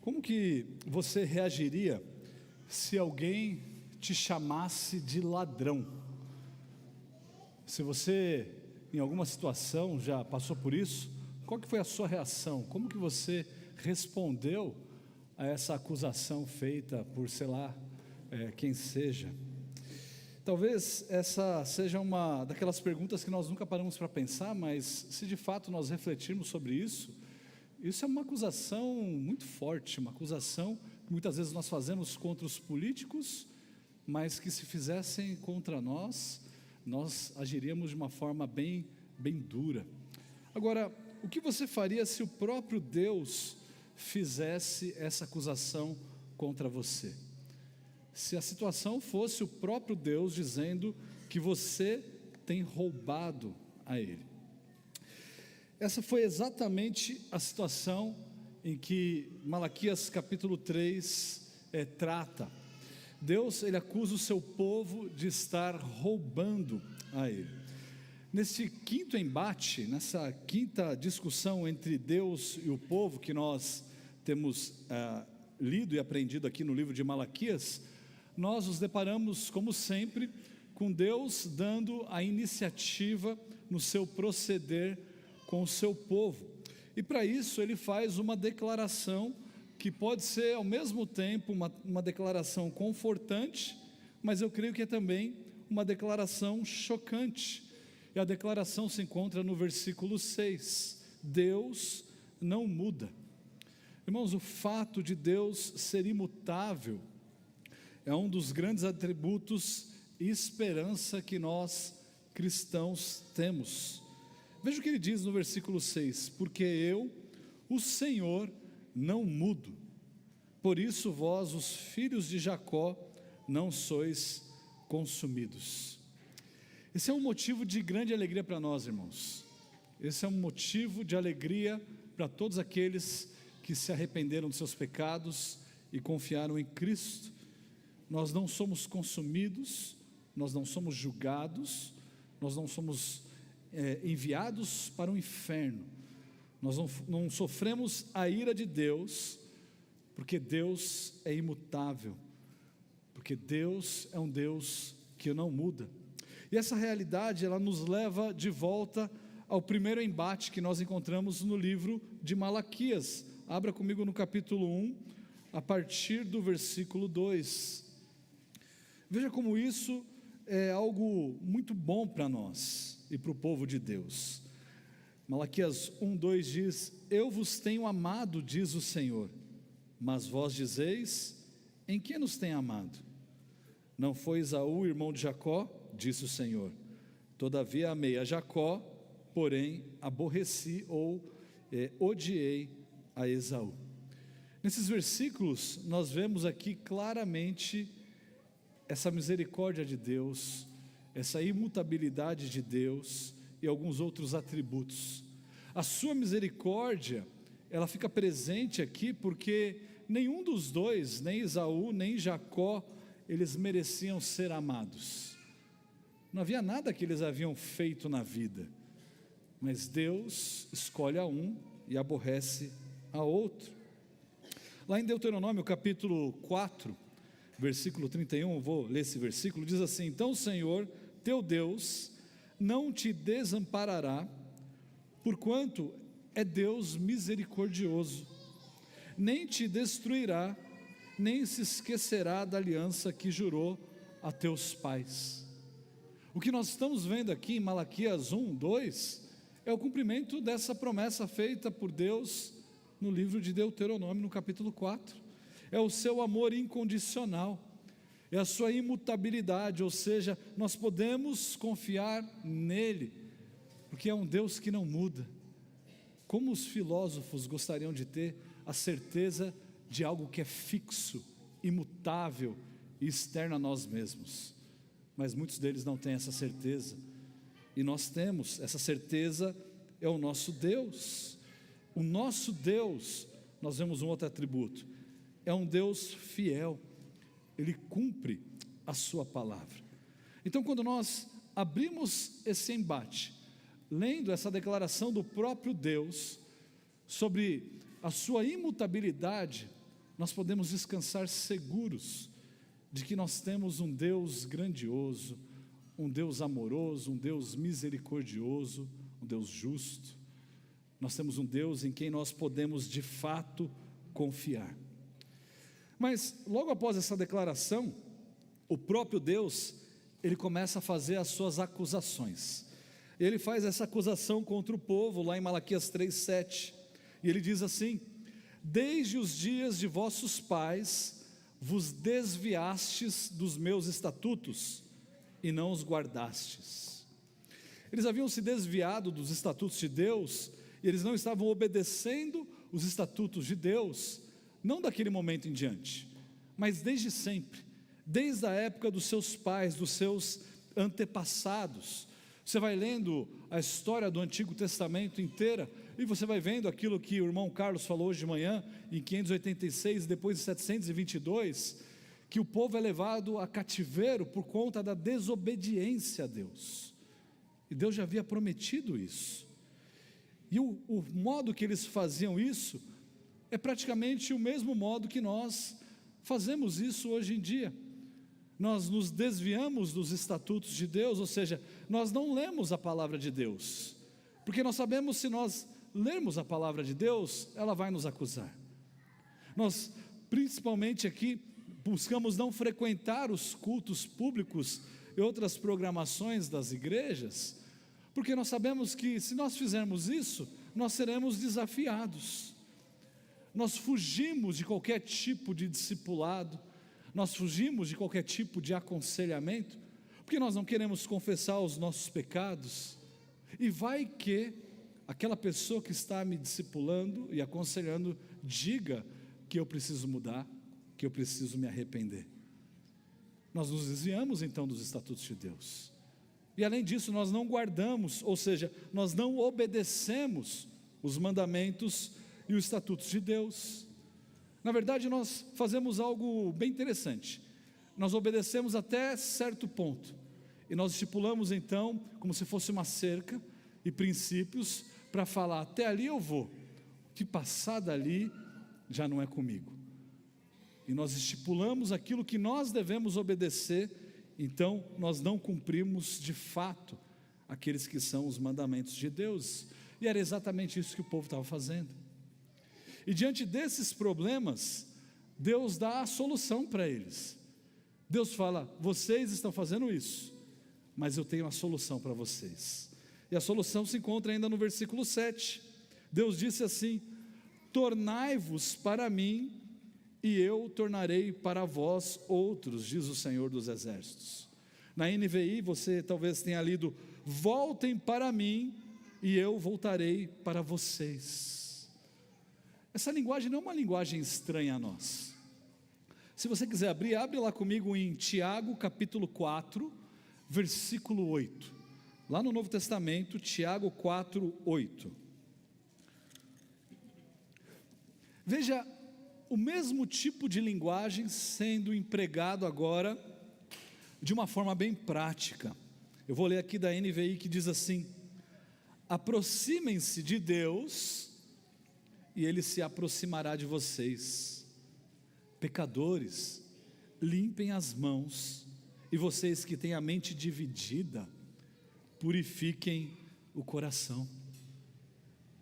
[SPEAKER 4] Como que você reagiria se alguém te chamasse de ladrão? Se você, em alguma situação, já passou por isso, qual que foi a sua reação? Como que você respondeu a essa acusação feita por, sei lá, quem seja? Talvez essa seja uma daquelas perguntas que nós nunca paramos para pensar, mas se de fato nós refletirmos sobre isso, isso é uma acusação muito forte, uma acusação que muitas vezes nós fazemos contra os políticos, mas que se fizessem contra nós agiríamos de uma forma bem dura. Agora, o que você faria se o próprio Deus fizesse essa acusação contra você? Se a situação fosse o próprio Deus dizendo que você tem roubado a Ele. Essa foi exatamente a situação em que Malaquias capítulo 3 trata. Deus, Ele acusa o seu povo de estar roubando a Ele. Nesse quinto embate, nessa quinta discussão entre Deus e o povo que nós temos lido e aprendido aqui no livro de Malaquias, nós nos deparamos, como sempre, com Deus dando a iniciativa no seu proceder com o seu povo. E para isso Ele faz uma declaração que pode ser ao mesmo tempo uma declaração confortante, mas eu creio que é também uma declaração chocante. E a declaração se encontra no versículo 6, Deus não muda. Irmãos, o fato de Deus ser imutável é um dos grandes atributos e esperança que nós cristãos temos. Veja o que ele diz no versículo 6, porque eu, o Senhor, não mudo, por isso vós, os filhos de Jacó, não sois consumidos. Esse é um motivo de grande alegria para nós, irmãos. Esse é um motivo de alegria para todos aqueles que se arrependeram dos seus pecados e confiaram em Cristo. Nós não somos consumidos, nós não somos julgados, nós não somos enviados para o inferno, nós não sofremos a ira de Deus, porque Deus é imutável, porque Deus é um Deus que não muda. E essa realidade, ela nos leva de volta ao primeiro embate que nós encontramos no livro de Malaquias. Abra comigo no capítulo 1, a partir do versículo 2. Veja como isso é algo muito bom para nós e para o povo de Deus. Malaquias 1:2 diz: eu vos tenho amado, diz o Senhor, mas vós dizeis, em que nos tem amado? Não foi Esaú, irmão de Jacó? Disse o Senhor, todavia amei a Jacó, porém aborreci ou odiei a Esaú. Nesses versículos nós vemos aqui claramente essa misericórdia de Deus, essa imutabilidade de Deus e alguns outros atributos. A sua misericórdia, ela fica presente aqui porque nenhum dos dois, nem Esaú nem Jacó, eles mereciam ser amados. Não havia nada que eles haviam feito na vida, mas Deus escolhe a um e aborrece a outro. Lá em Deuteronômio capítulo 4, versículo 31, vou ler esse versículo, diz assim: então o Senhor teu Deus não te desamparará, porquanto é Deus misericordioso, nem te destruirá, nem se esquecerá da aliança que jurou a teus pais. O que nós estamos vendo aqui em Malaquias 1:2 é o cumprimento dessa promessa feita por Deus no livro de Deuteronômio, no capítulo 4. É o seu amor incondicional, é a sua imutabilidade, ou seja, nós podemos confiar nele, porque é um Deus que não muda. Como os filósofos gostariam de ter a certeza de algo que é fixo, imutável e externo a nós mesmos, mas muitos deles não têm essa certeza, e nós temos essa certeza. É o nosso Deus. O nosso Deus, nós vemos um outro atributo, é um Deus fiel. Ele cumpre a sua palavra. Então, quando nós abrimos esse embate, lendo essa declaração do próprio Deus sobre a sua imutabilidade, nós podemos descansar seguros de que nós temos um Deus grandioso, um Deus amoroso, um Deus misericordioso, um Deus justo. Nós temos um Deus em quem nós podemos de fato confiar. Mas logo após essa declaração, o próprio Deus, ele começa a fazer as suas acusações. Ele faz essa acusação contra o povo lá em Malaquias 3:7, e ele diz assim: desde os dias de vossos pais vos desviastes dos meus estatutos e não os guardastes. Eles haviam se desviado dos estatutos de Deus, e eles não estavam obedecendo os estatutos de Deus, não daquele momento em diante, mas desde sempre, desde a época dos seus pais, dos seus antepassados. Você vai lendo a história do Antigo Testamento inteira, e você vai vendo aquilo que o irmão Carlos falou hoje de manhã, em 586, depois de 722, que o povo é levado a cativeiro por conta da desobediência a Deus, e Deus já havia prometido isso, e o modo que eles faziam isso, é praticamente o mesmo modo que nós fazemos isso hoje em dia. Nós nos desviamos dos estatutos de Deus, ou seja, nós não lemos a palavra de Deus, porque nós sabemos, se nós lermos a palavra de Deus, ela vai nos acusar. Nós, principalmente aqui, buscamos não frequentar os cultos públicos e outras programações das igrejas, porque nós sabemos que se nós fizermos isso, nós seremos desafiados. Nós fugimos de qualquer tipo de discipulado, nós fugimos de qualquer tipo de aconselhamento, porque nós não queremos confessar os nossos pecados, e vai que aquela pessoa que está me discipulando e aconselhando, diga que eu preciso mudar, que eu preciso me arrepender. Nós nos desviamos então dos estatutos de Deus, e além disso nós não guardamos, ou seja, nós não obedecemos os mandamentos e os estatutos de Deus. Na verdade, nós fazemos algo bem interessante. Nós obedecemos até certo ponto, e nós estipulamos então, como se fosse uma cerca, e princípios, para falar, até ali eu vou, o que passar dali, já não é comigo. E nós estipulamos aquilo que nós devemos obedecer, então nós não cumprimos de fato, aqueles que são os mandamentos de Deus, e era exatamente isso que o povo estava fazendo. E diante desses problemas, Deus dá a solução para eles. Deus fala, vocês estão fazendo isso, mas eu tenho a solução para vocês. E a solução se encontra ainda no versículo 7. Deus disse assim: tornai-vos para mim, e eu tornarei para vós outros, diz o Senhor dos Exércitos. Na NVI você talvez tenha lido, voltem para mim, e eu voltarei para vocês. Essa linguagem não é uma linguagem estranha a nós. Se você quiser abrir, abre lá comigo em Tiago capítulo 4, versículo 8. Lá no Novo Testamento, Tiago 4, 8. Veja o mesmo tipo de linguagem sendo empregado agora de uma forma bem prática. Eu vou ler aqui da NVI que diz assim: aproximem-se de Deus e Ele se aproximará de vocês. Pecadores, limpem as mãos, e vocês que têm a mente dividida, purifiquem o coração.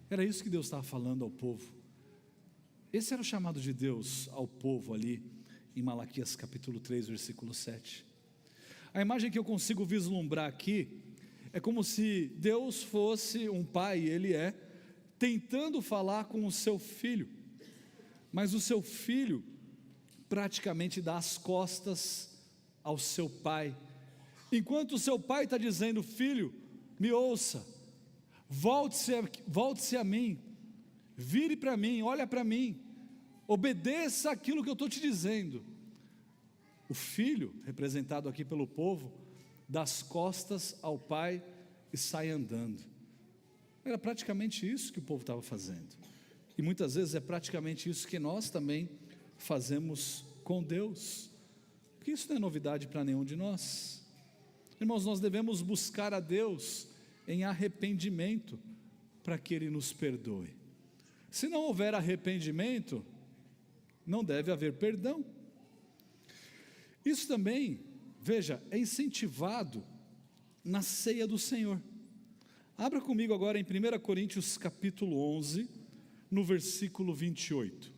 [SPEAKER 4] Era isso que Deus estava falando ao povo. Esse era o chamado de Deus ao povo ali em Malaquias capítulo 3, versículo 7. A imagem que eu consigo vislumbrar aqui é como se Deus fosse um pai, Ele é, tentando falar com o seu filho, mas o seu filho praticamente dá as costas ao seu pai, enquanto o seu pai está dizendo: filho, me ouça, volte-se a mim, vire para mim, olha para mim, obedeça aquilo que eu estou te dizendo. O filho, representado aqui pelo povo, dá as costas ao pai e sai andando. Era praticamente isso que o povo estava fazendo, e muitas vezes é praticamente isso que nós também fazemos com Deus. Porque isso não é novidade para nenhum de nós. Irmãos, nós devemos buscar a Deus em arrependimento para que Ele nos perdoe. Se não houver arrependimento, não deve haver perdão. Isso também, veja, é incentivado na ceia do Senhor. Abra comigo agora em 1 Coríntios capítulo 11, no versículo 28.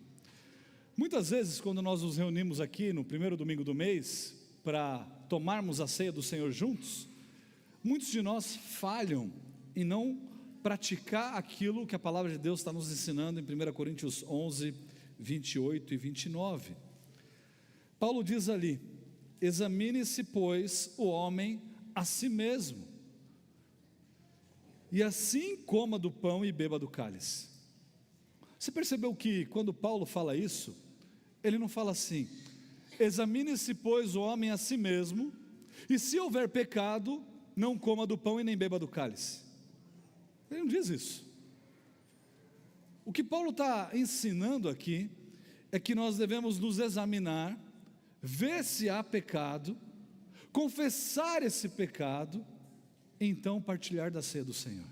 [SPEAKER 4] Muitas vezes, quando nós nos reunimos aqui no primeiro domingo do mês, para tomarmos a ceia do Senhor juntos, muitos de nós falham em não praticar aquilo que a palavra de Deus está nos ensinando em 1 Coríntios 11, 28 e 29. Paulo diz ali: examine-se, pois, o homem a si mesmo, e assim coma do pão e beba do cálice. Você percebeu que quando Paulo fala isso, ele não fala assim: examine-se, pois, o homem a si mesmo, e se houver pecado, não coma do pão e nem beba do cálice. Ele não diz isso. O que Paulo está ensinando aqui é que nós devemos nos examinar, ver se há pecado, confessar esse pecado, e então partilhar da ceia do Senhor.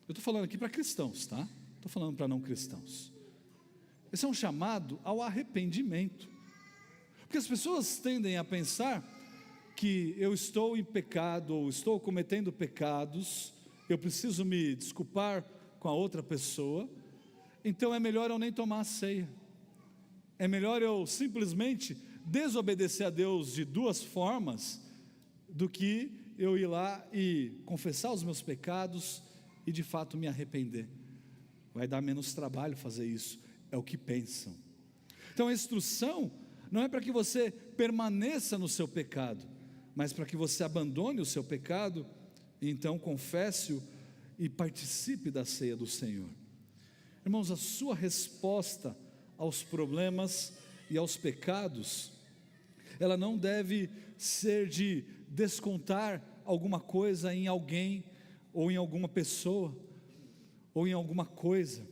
[SPEAKER 4] Eu estou falando aqui para cristãos, tá? Estou falando para não cristãos. Esse é um chamado ao arrependimento. Porque as pessoas tendem a pensar que eu estou em pecado, ou estou cometendo pecados, eu preciso me desculpar com a outra pessoa, então é melhor eu nem tomar a ceia. É melhor eu simplesmente desobedecer a Deus de duas formas, do que eu ir lá e confessar os meus pecados e de fato me arrepender. Vai dar menos trabalho fazer isso, é o que pensam. Então a instrução não é para que você permaneça no seu pecado, mas para que você abandone o seu pecado, e então confesse-o e participe da ceia do Senhor. Irmãos, a sua resposta aos problemas e aos pecados, ela não deve ser de descontar alguma coisa em alguém, ou em alguma pessoa, ou em alguma coisa.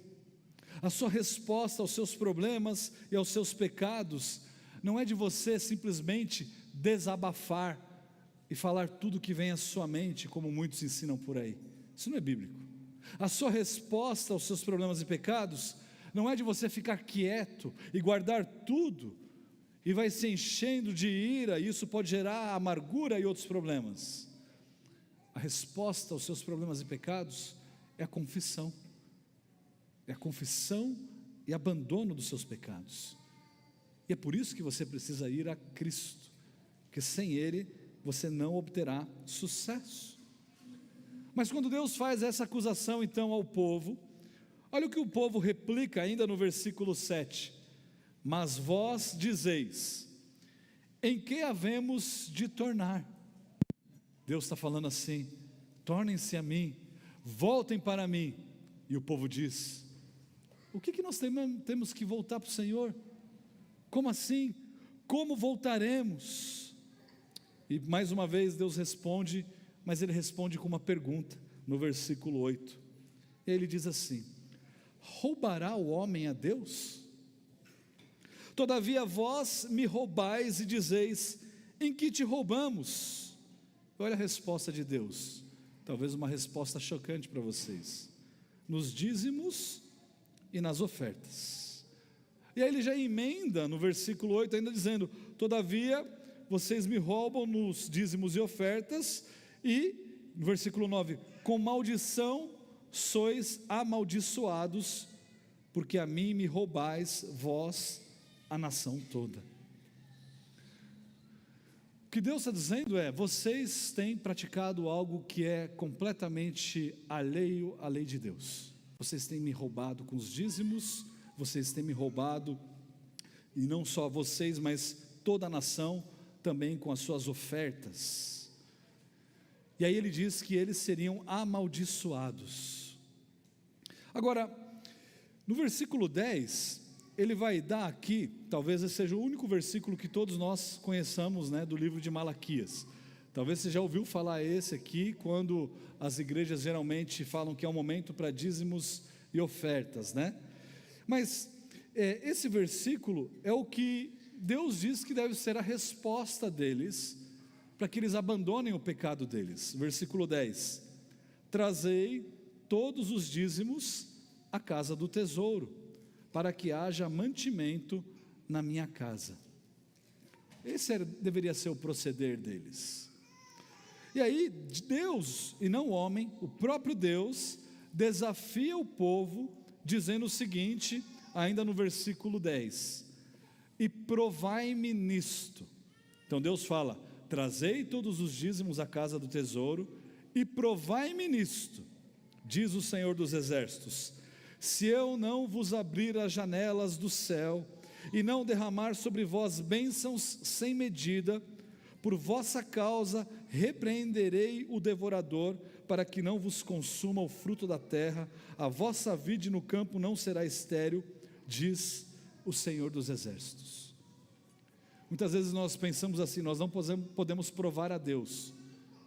[SPEAKER 4] A sua resposta aos seus problemas e aos seus pecados não é de você simplesmente desabafar e falar tudo que vem à sua mente, como muitos ensinam por aí. Isso não é bíblico. A sua resposta aos seus problemas e pecados não é de você ficar quieto e guardar tudo e vai se enchendo de ira, e isso pode gerar amargura e outros problemas. A resposta aos seus problemas e pecados é a confissão. É a confissão e abandono dos seus pecados. E é por isso que você precisa ir a Cristo, porque sem Ele você não obterá sucesso. Mas quando Deus faz essa acusação então ao povo, olha o que o povo replica ainda no versículo 7. Mas vós dizeis: em que havemos de tornar? Deus está falando assim: tornem-se a mim, voltem para mim. E o povo diz: o que nós temos que voltar para o Senhor? Como assim? Como voltaremos? E mais uma vez Deus responde, mas Ele responde com uma pergunta, no versículo 8. Ele diz assim: roubará o homem a Deus? Todavia vós me roubais e dizeis: em que te roubamos? Olha a resposta de Deus, talvez uma resposta chocante para vocês: nos dízimos e nas ofertas. E aí ele já emenda no versículo 8 ainda dizendo: todavia vocês me roubam nos dízimos e ofertas, e no versículo 9: com maldição sois amaldiçoados, porque a mim me roubais vós, a nação toda. O que Deus está dizendo é: vocês têm praticado algo que é completamente alheio à lei de Deus. Vocês têm me roubado com os dízimos, vocês têm me roubado, e não só vocês, mas toda a nação, também com as suas ofertas. E aí ele diz que eles seriam amaldiçoados. Agora, no versículo 10, ele vai dar aqui, talvez esse seja o único versículo que todos nós conheçamos, do livro de Malaquias. Talvez você já ouviu falar esse aqui, quando as igrejas geralmente falam que é um momento para dízimos e ofertas, Mas esse versículo é o que Deus diz que deve ser a resposta deles, para que eles abandonem o pecado deles. Versículo 10: trazei todos os dízimos à casa do tesouro, para que haja mantimento na minha casa. Esse deveria ser o proceder deles. E aí Deus, e não o homem, o próprio Deus, desafia o povo, dizendo o seguinte, ainda no versículo 10: e provai-me nisto. Então Deus fala: trazei todos os dízimos à casa do tesouro, e provai-me nisto, diz o Senhor dos Exércitos, se eu não vos abrir as janelas do céu, e não derramar sobre vós bênçãos sem medida, por vossa causa repreenderei o devorador, para que não vos consuma o fruto da terra, a vossa vide no campo não será estéril, diz o Senhor dos Exércitos. Muitas vezes nós pensamos assim: nós não podemos provar a Deus,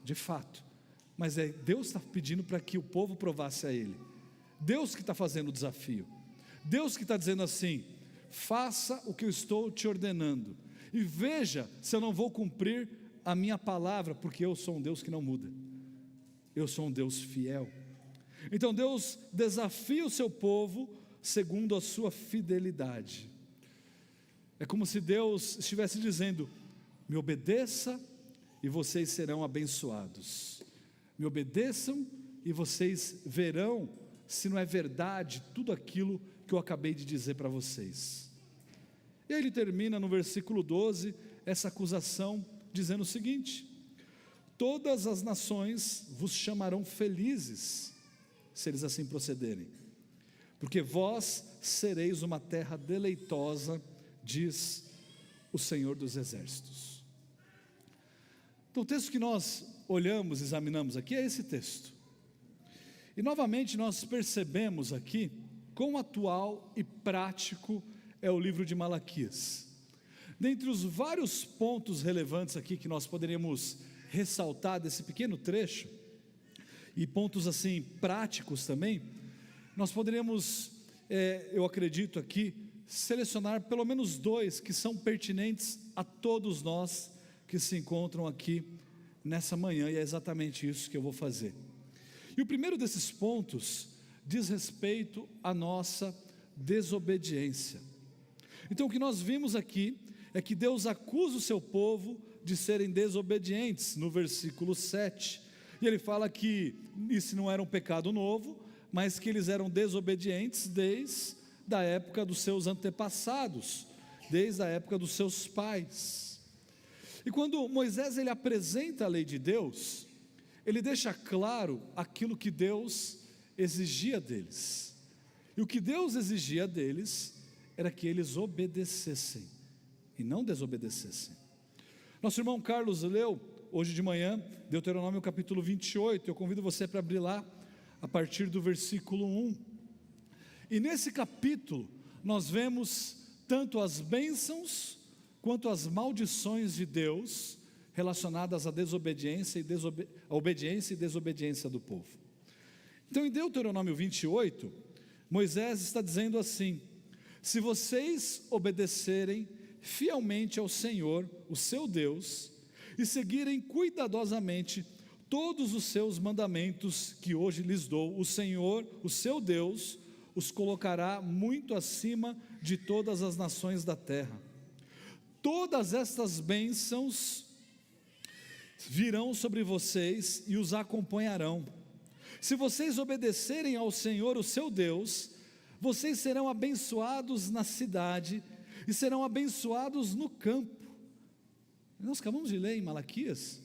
[SPEAKER 4] de fato, mas Deus está pedindo para que o povo provasse a Ele. Deus que está fazendo o desafio, Deus que está dizendo assim: faça o que eu estou te ordenando, e veja se eu não vou cumprir a minha palavra, porque eu sou um Deus que não muda, eu sou um Deus fiel. Então Deus desafia o seu povo segundo a sua fidelidade. É como se Deus estivesse dizendo: me obedeça e vocês serão abençoados, me obedeçam e vocês verão se não é verdade tudo aquilo que eu acabei de dizer para vocês. E aí ele termina no versículo 12, essa acusação, dizendo o seguinte: todas as nações vos chamarão felizes, se eles assim procederem, porque vós sereis uma terra deleitosa, diz o Senhor dos Exércitos. Então o texto que nós olhamos, examinamos aqui é esse texto, e novamente nós percebemos aqui quão atual e prático é o livro de Malaquias. Dentre os vários pontos relevantes aqui que nós poderíamos ressaltar desse pequeno trecho, e pontos assim práticos também, nós poderíamos, eu acredito aqui, selecionar pelo menos dois que são pertinentes a todos nós que se encontram aqui nessa manhã, e é exatamente isso que eu vou fazer. E o primeiro desses pontos diz respeito à nossa desobediência. Então o que nós vimos aqui é que Deus acusa o seu povo de serem desobedientes, no versículo 7, e ele fala que isso não era um pecado novo, mas que eles eram desobedientes desde a época dos seus antepassados, desde a época dos seus pais. E quando Moisés ele apresenta a lei de Deus, ele deixa claro aquilo que Deus exigia deles, e o que Deus exigia deles era que eles obedecessem e não desobedecessem. Nosso irmão Carlos leu hoje de manhã Deuteronômio capítulo 28, eu convido você para abrir lá a partir do versículo 1, e nesse capítulo nós vemos tanto as bênçãos quanto as maldições de Deus relacionadas à desobediência à obediência e desobediência do povo. Então em Deuteronômio 28, Moisés está dizendo assim: se vocês obedecerem fielmente ao Senhor, o seu Deus, e seguirem cuidadosamente todos os seus mandamentos que hoje lhes dou, o Senhor, o seu Deus, os colocará muito acima de todas as nações da terra. Todas estas bênçãos virão sobre vocês e os acompanharão. Se vocês obedecerem ao Senhor, o seu Deus, vocês serão abençoados na cidade e serão abençoados no campo. Nós acabamos de ler em Malaquias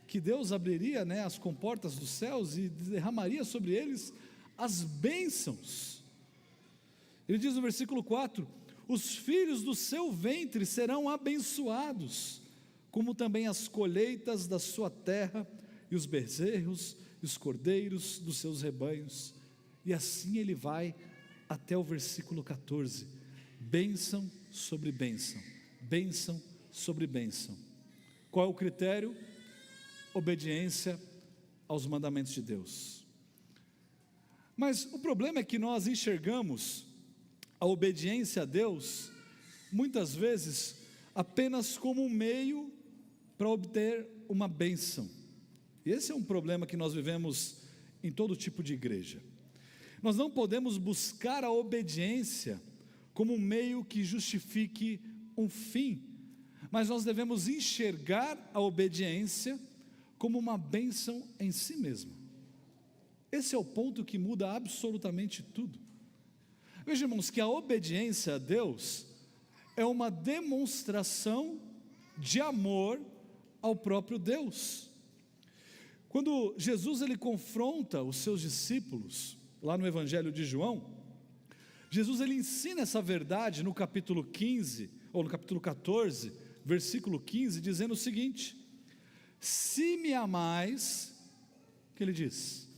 [SPEAKER 4] que Deus abriria, as comportas dos céus e derramaria sobre eles as bênçãos. Ele diz no versículo 4: os filhos do seu ventre serão abençoados, como também as colheitas da sua terra, e os bezerros e os cordeiros dos seus rebanhos. E assim ele vai até o versículo 14, bênção sobre bênção, bênção sobre bênção. Qual é o critério? Obediência aos mandamentos de Deus. Mas o problema é que nós enxergamos a obediência a Deus, muitas vezes, apenas como um meio para obter uma bênção. E esse é um problema que nós vivemos em todo tipo de igreja. Nós não podemos buscar a obediência como um meio que justifique um fim, mas nós devemos enxergar a obediência como uma bênção em si mesma. Esse é o ponto que muda absolutamente tudo. Veja, irmãos, que a obediência a Deus é uma demonstração de amor ao próprio Deus. Quando Jesus ele confronta os seus discípulos, lá no Evangelho de João, Jesus ele ensina essa verdade no capítulo 15, ou no capítulo 14, versículo 15, dizendo o seguinte: se me amais, o que ele diz?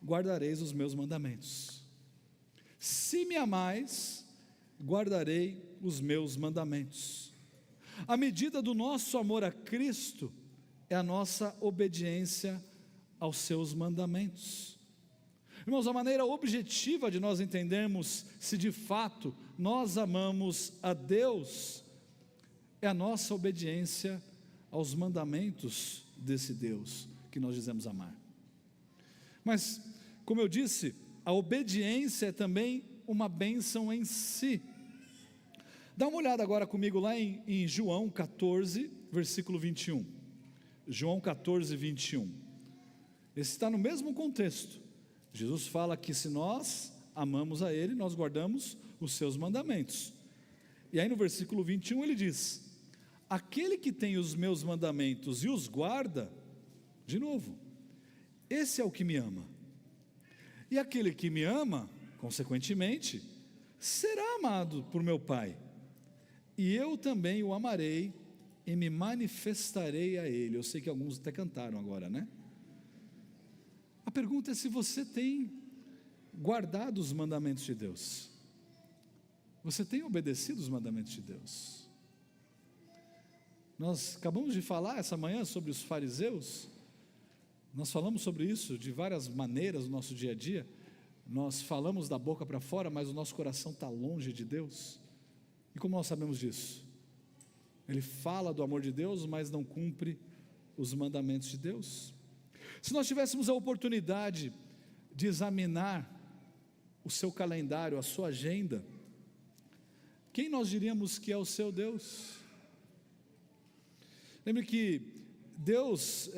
[SPEAKER 4] Guardareis os meus mandamentos. Se me amais, guardarei os meus mandamentos. A medida do nosso amor a Cristo é a nossa obediência aos seus mandamentos. Irmãos, a maneira objetiva de nós entendermos se de fato nós amamos a Deus é a nossa obediência aos mandamentos desse Deus que nós dizemos amar. Mas, como eu disse, a obediência é também uma bênção em si. Dá uma olhada agora comigo lá em João 14, versículo 21. João 14, 21. Esse está no mesmo contexto. Jesus fala que se nós amamos a Ele, nós guardamos os seus mandamentos. E aí no versículo 21 ele diz: aquele que tem os meus mandamentos e os guarda, de novo, esse é o que me ama. E aquele que me ama, consequentemente, será amado por meu Pai. E eu também o amarei e me manifestarei a Ele. Eu sei que alguns até cantaram agora, né? A pergunta é se você tem guardado os mandamentos de Deus. Você tem obedecido os mandamentos de Deus? Nós acabamos de falar essa manhã sobre os fariseus. Nós falamos sobre isso de várias maneiras no nosso dia a dia. Nós falamos da boca para fora, mas o nosso coração está longe de Deus. E como nós sabemos disso? Ele fala do amor de Deus, mas não cumpre os mandamentos de Deus. Se nós tivéssemos a oportunidade de examinar o seu calendário, a sua agenda, quem nós diríamos que é o seu Deus? Lembre que Deus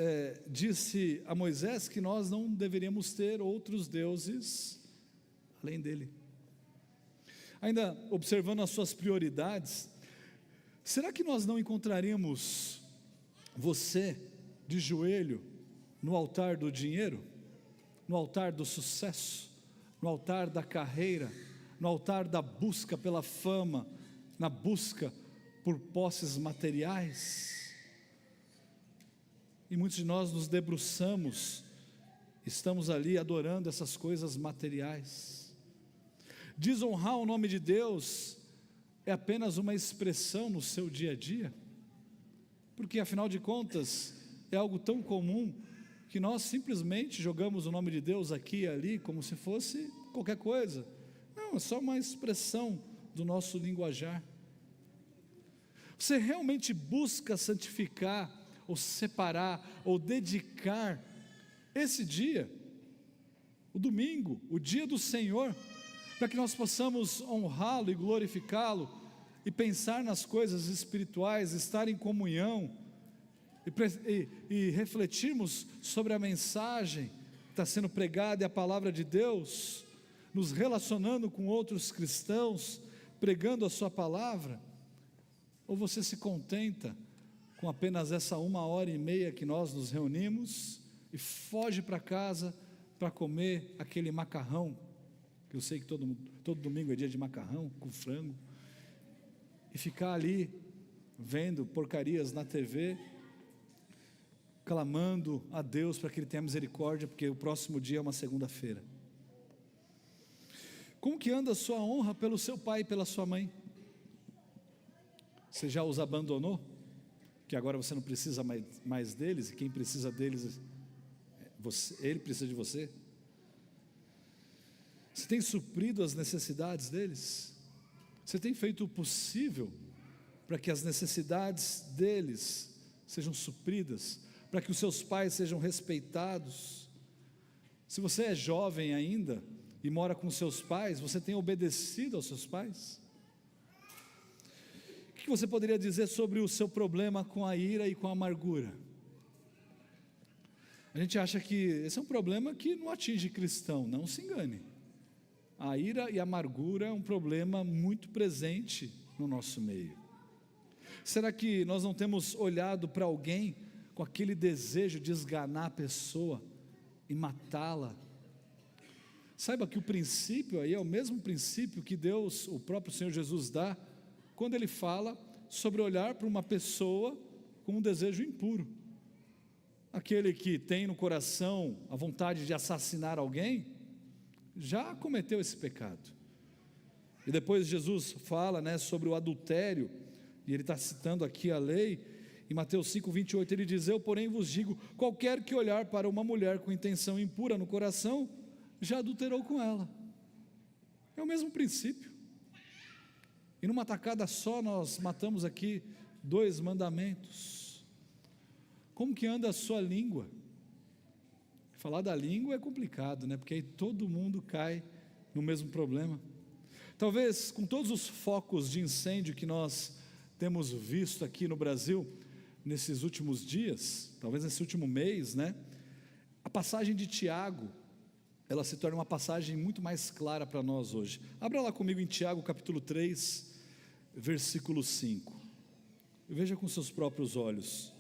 [SPEAKER 4] disse a Moisés que nós não deveríamos ter outros deuses além dele. Ainda observando as suas prioridades, será que nós não encontraríamos você de joelho no altar do dinheiro, no altar do sucesso, no altar da carreira, no altar da busca pela fama, na busca por posses materiais? E muitos de nós nos debruçamos, estamos ali adorando essas coisas materiais. Desonrar o nome de Deus é apenas uma expressão no seu dia a dia, porque afinal de contas é algo tão comum que nós simplesmente jogamos o nome de Deus aqui e ali como se fosse qualquer coisa. Não, é só uma expressão do nosso linguajar. Você realmente busca santificar, ou separar, ou dedicar esse dia, o domingo, o dia do Senhor, para que nós possamos honrá-lo e glorificá-lo, e pensar nas coisas espirituais, estar em comunhão, e refletirmos sobre a mensagem que está sendo pregada e a palavra de Deus, nos relacionando com outros cristãos, pregando a sua palavra? Ou você se contenta com apenas essa 1h30 que nós nos reunimos e foge para casa para comer aquele macarrão, que eu sei que todo domingo é dia de macarrão com frango, e ficar ali vendo porcarias na TV, clamando a Deus para que Ele tenha misericórdia, porque o próximo dia é uma segunda-feira? Como que anda a sua honra pelo seu pai e pela sua mãe? Você já os abandonou? Que agora você não precisa mais deles, e quem precisa deles, ele precisa de você? Você tem suprido as necessidades deles? Você tem feito o possível para que as necessidades deles sejam supridas, para que os seus pais sejam respeitados. Se você é jovem ainda e mora com seus pais, você tem obedecido aos seus pais? O que você poderia dizer sobre o seu problema com a ira e com a amargura? A gente acha que esse é um problema que não atinge cristão, não se engane. A ira e a amargura é um problema muito presente no nosso meio. Será que nós não temos olhado para alguém com aquele desejo de esganar a pessoa e matá-la? Saiba que o princípio aí é o mesmo princípio que Deus, o próprio Senhor Jesus dá, quando Ele fala sobre olhar para uma pessoa com um desejo impuro. Aquele que tem no coração a vontade de assassinar alguém, já cometeu esse pecado. E depois Jesus fala, sobre o adultério, e ele está citando aqui a lei, em Mateus 5:28, ele diz: eu porém vos digo, qualquer que olhar para uma mulher com intenção impura no coração, já adulterou com ela. É o mesmo princípio. E numa tacada só nós matamos aqui 2 mandamentos. Como que anda a sua língua? Falar da língua é complicado, porque aí todo mundo cai no mesmo problema. Talvez com todos os focos de incêndio que nós temos visto aqui no Brasil, nesses últimos dias, talvez nesse último mês, a passagem de Tiago, ela se torna uma passagem muito mais clara para nós hoje. Abra lá comigo em Tiago capítulo 3, versículo 5, veja com seus próprios olhos,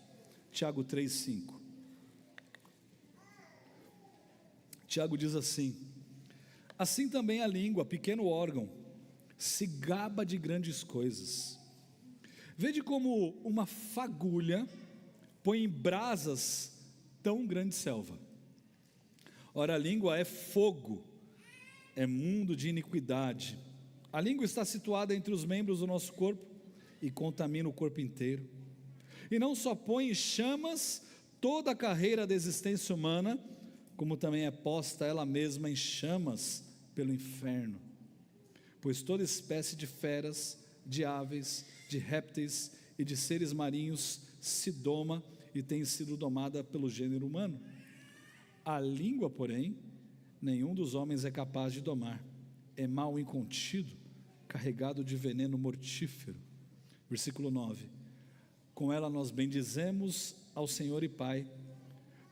[SPEAKER 4] Tiago 3, 5, Tiago diz assim: assim também a língua, pequeno órgão, se gaba de grandes coisas. Vede como uma fagulha põe em brasas tão grande selva. Ora, a língua é fogo, é mundo de iniquidade. A língua está situada entre os membros do nosso corpo e contamina o corpo inteiro. E não só põe em chamas toda a carreira da existência humana, como também é posta ela mesma em chamas pelo inferno. Pois toda espécie de feras, de aves, de répteis e de seres marinhos se doma e tem sido domada pelo gênero humano. A língua, porém, nenhum dos homens é capaz de domar. É mal incontido, carregado de veneno mortífero. Versículo 9: com ela nós bendizemos ao Senhor e Pai,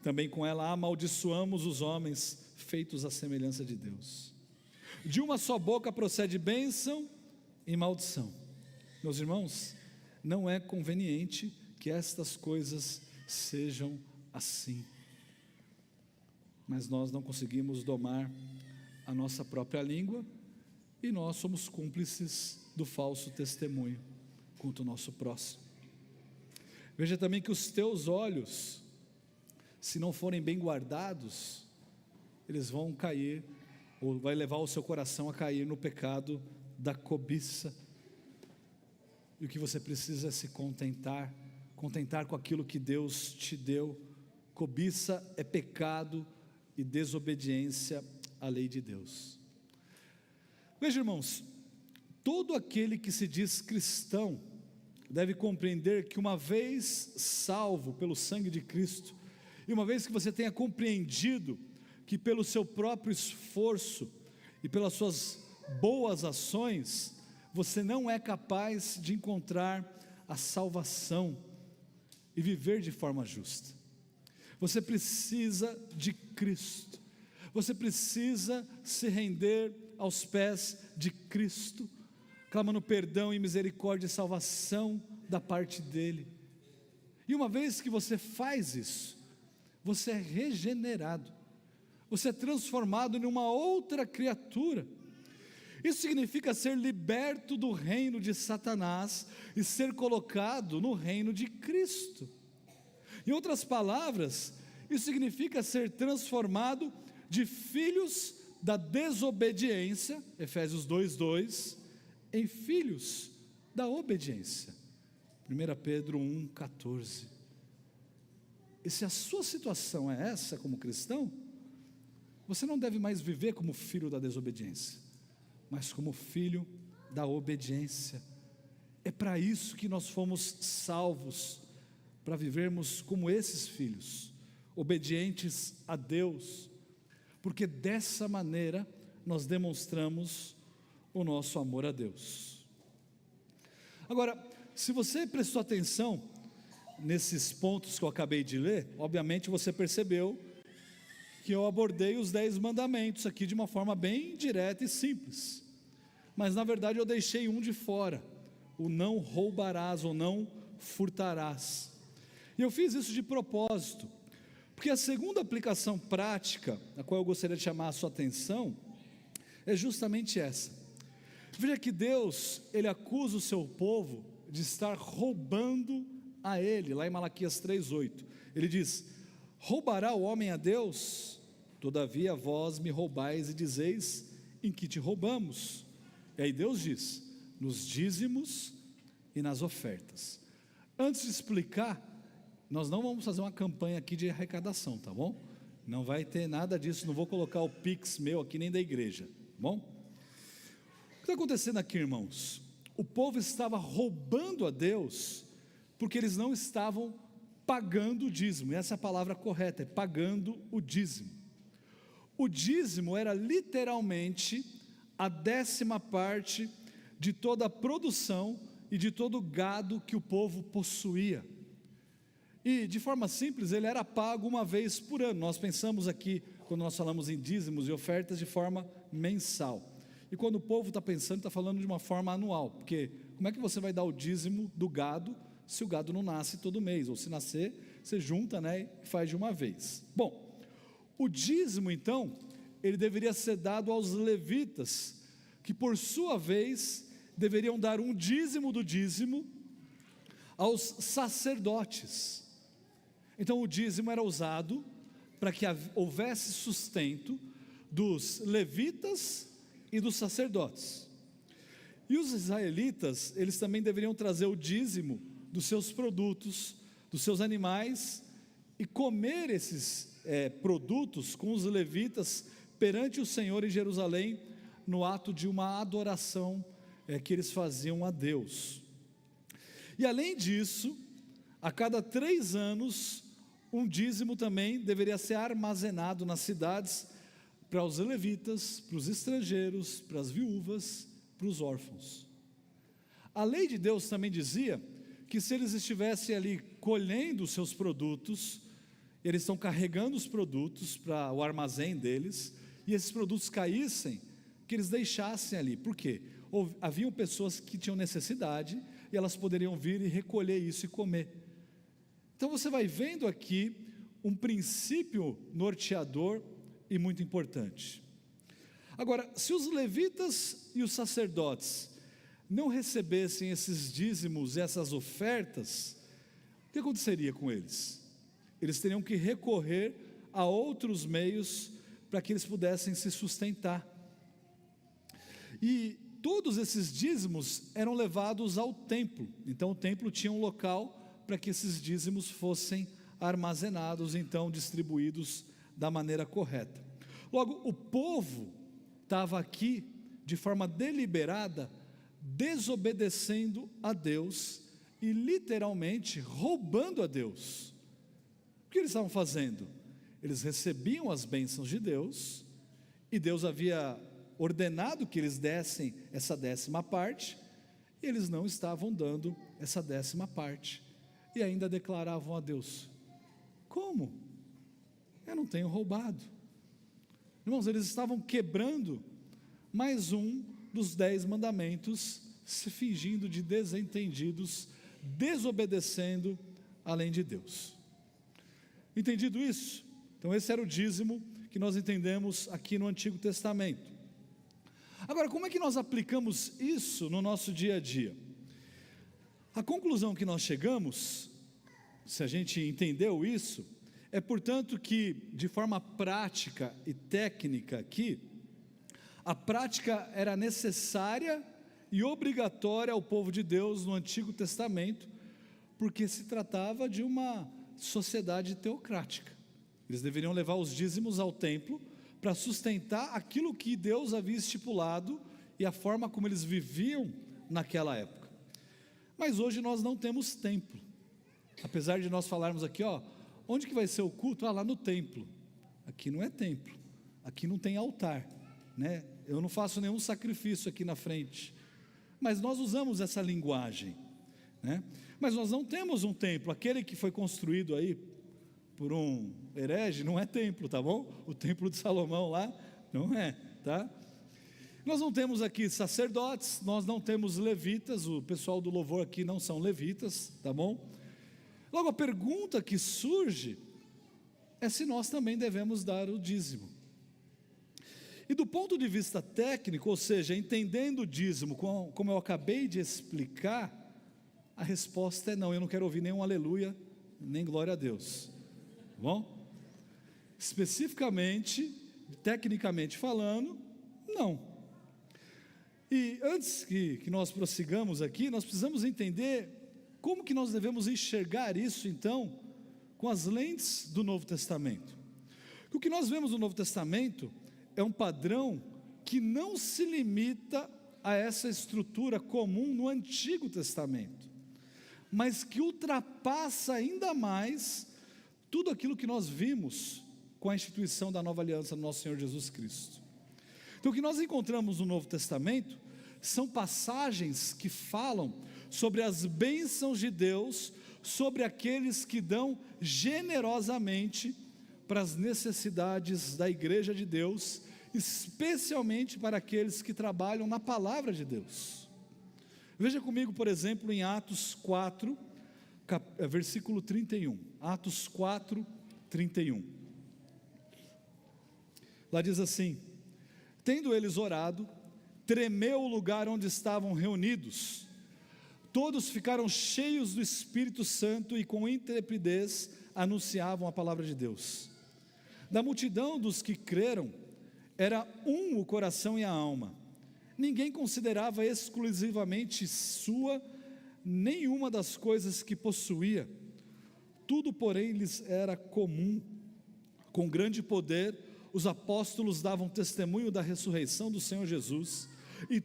[SPEAKER 4] também com ela amaldiçoamos os homens feitos à semelhança de Deus. De uma só boca procede bênção e maldição. Meus irmãos, não é conveniente que estas coisas sejam assim, mas nós não conseguimos domar a nossa própria língua, e nós somos cúmplices do falso testemunho contra o nosso próximo. Veja também que os teus olhos, se não forem bem guardados, eles vão cair, ou vai levar o seu coração a cair no pecado da cobiça. E o que você precisa é se contentar com aquilo que Deus te deu. Cobiça é pecado e desobediência à lei de Deus. Veja, irmãos, todo aquele que se diz cristão deve compreender que uma vez salvo pelo sangue de Cristo, e uma vez que você tenha compreendido que pelo seu próprio esforço e pelas suas boas ações, você não é capaz de encontrar a salvação e viver de forma justa. Você precisa de Cristo, você precisa se render aos pés de Cristo, clamando perdão e misericórdia e salvação da parte dEle. E uma vez que você faz isso, você é regenerado, você é transformado em uma outra criatura. Isso significa ser liberto do reino de Satanás e ser colocado no reino de Cristo. Em outras palavras, isso significa ser transformado de filhos da desobediência, Efésios 2:2, em filhos da obediência, 1 Pedro 1:14. E se a sua situação é essa como cristão, você não deve mais viver como filho da desobediência, mas como filho da obediência. É para isso que nós fomos salvos, para vivermos como esses filhos, obedientes a Deus, porque dessa maneira nós demonstramos o nosso amor a Deus. Agora, se você prestou atenção nesses pontos que eu acabei de ler, obviamente você percebeu que eu abordei os 10 mandamentos aqui de uma forma bem direta e simples, mas na verdade eu deixei um de fora, o não roubarás ou não furtarás. E eu fiz isso de propósito, porque a segunda aplicação prática, a qual eu gostaria de chamar a sua atenção, é justamente essa. Veja que Deus, Ele acusa o seu povo de estar roubando a Ele, lá em Malaquias 3:8, Ele diz: roubará o homem a Deus? Todavia vós me roubais e dizeis: em que te roubamos? E aí Deus diz: nos dízimos e nas ofertas. Antes de explicar, nós não vamos fazer uma campanha aqui de arrecadação, tá bom? Não vai ter nada disso, não vou colocar o Pix meu aqui nem da igreja, tá bom? O que está acontecendo aqui, irmãos? O povo estava roubando a Deus, porque eles não estavam pagando o dízimo, e essa é a palavra correta, é pagando o dízimo. O dízimo era literalmente a 10ª parte de toda a produção e de todo o gado que o povo possuía. E de forma simples, ele era pago uma vez por ano. Nós pensamos aqui, quando nós falamos em dízimos e ofertas, de forma mensal. E quando o povo está pensando, está falando de uma forma anual, porque como é que você vai dar o dízimo do gado se o gado não nasce todo mês? Ou se nascer, você junta, né, e faz de uma vez. Bom, o dízimo então, ele deveria ser dado aos levitas, que por sua vez deveriam dar um dízimo do dízimo aos sacerdotes. Então o dízimo era usado para que houvesse sustento dos levitas e dos sacerdotes. E os israelitas, eles também deveriam trazer o dízimo dos seus produtos, dos seus animais, e comer esses produtos com os levitas perante o Senhor em Jerusalém, no ato de uma adoração que eles faziam a Deus. E além disso, a cada 3 anos, um dízimo também deveria ser armazenado nas cidades, para os levitas, para os estrangeiros, para as viúvas, para os órfãos. A lei de Deus também dizia que se eles estivessem ali colhendo os seus produtos, eles estão carregando os produtos para o armazém deles, e esses produtos caíssem, que eles deixassem ali. Por quê? Haviam pessoas que tinham necessidade, e elas poderiam vir e recolher isso e comer. Então você vai vendo aqui um princípio norteador e muito importante. Agora, se os levitas e os sacerdotes não recebessem esses dízimos e essas ofertas, o que aconteceria com eles? Eles teriam que recorrer a outros meios para que eles pudessem se sustentar. E todos esses dízimos eram levados ao templo. Então o templo tinha um local para que esses dízimos fossem armazenados, então distribuídos da maneira correta. Logo, o povo estava aqui de forma deliberada desobedecendo a Deus e literalmente roubando a Deus. O que eles estavam fazendo? Eles recebiam as bênçãos de Deus, e Deus havia ordenado que eles dessem essa 10ª parte, e eles não estavam dando essa 10ª parte, e ainda declaravam a Deus: como? Eu não tenho roubado. Irmãos, eles estavam quebrando mais um dos 10 mandamentos, se fingindo de desentendidos, desobedecendo a lei de Deus. Entendido isso? Então esse era o dízimo que nós entendemos aqui no Antigo Testamento. Agora, como é que nós aplicamos isso no nosso dia a dia? A conclusão que nós chegamos, se a gente entendeu isso, é portanto que de forma prática e técnica aqui, a prática era necessária e obrigatória ao povo de Deus no Antigo Testamento, porque se tratava de uma sociedade teocrática. Eles deveriam levar os dízimos ao templo para sustentar aquilo que Deus havia estipulado e a forma como eles viviam naquela época. Mas hoje nós não temos templo. Apesar de nós falarmos aqui, onde que vai ser o culto? Lá no templo. Aqui não é templo, aqui não tem altar, né? Eu não faço nenhum sacrifício aqui na frente, mas nós usamos essa linguagem, né? Mas nós não temos um templo. Aquele que foi construído aí por um herege não é templo, tá bom? O templo de Salomão lá não é, tá? Nós não temos aqui sacerdotes, nós não temos levitas, o pessoal do louvor aqui não são levitas, tá bom? Logo a pergunta que surge é se nós também devemos dar o dízimo. E do ponto de vista técnico, ou seja, entendendo o dízimo, como eu acabei de explicar, a resposta é não. Eu não quero ouvir nenhum aleluia, nem glória a Deus, tá bom? Especificamente, tecnicamente falando, não. E antes que nós prossigamos aqui, nós precisamos entender como que nós devemos enxergar isso então, com as lentes do Novo Testamento. O que nós vemos no Novo Testamento é um padrão que não se limita a essa estrutura comum no Antigo Testamento, mas que ultrapassa ainda mais tudo aquilo que nós vimos com a instituição da nova aliança do nosso Senhor Jesus Cristo. Então o que nós encontramos no Novo Testamento são passagens que falam sobre as bênçãos de Deus, sobre aqueles que dão generosamente para as necessidades da igreja de Deus, especialmente para aqueles que trabalham na palavra de Deus. Veja comigo, por exemplo, em Atos 4, versículo 31. Atos 4, 31. Lá diz assim: tendo eles orado, tremeu o lugar onde estavam reunidos. Todos ficaram cheios do Espírito Santo e com intrepidez anunciavam a palavra de Deus. Da multidão dos que creram, era o coração e a alma. Ninguém considerava exclusivamente sua nenhuma das coisas que possuía. Tudo, porém, lhes era comum. Com grande poder, os apóstolos davam testemunho da ressurreição do Senhor Jesus, e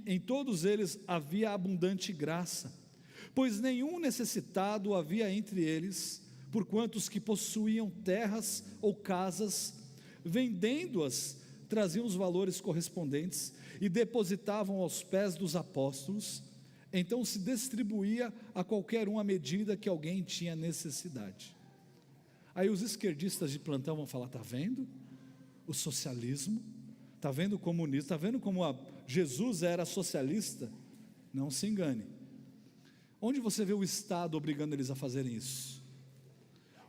[SPEAKER 4] em todos eles havia abundante graça, pois nenhum necessitado havia entre eles, porquanto os que possuíam terras ou casas, vendendo-as, traziam os valores correspondentes e depositavam aos pés dos apóstolos. Então se distribuía a qualquer um à medida que alguém tinha necessidade. Aí os esquerdistas de plantão vão falar: está vendo o socialismo? Está vendo o comunismo? Está vendo como Jesus era socialista? Não se engane. Onde você vê o Estado obrigando eles a fazerem isso?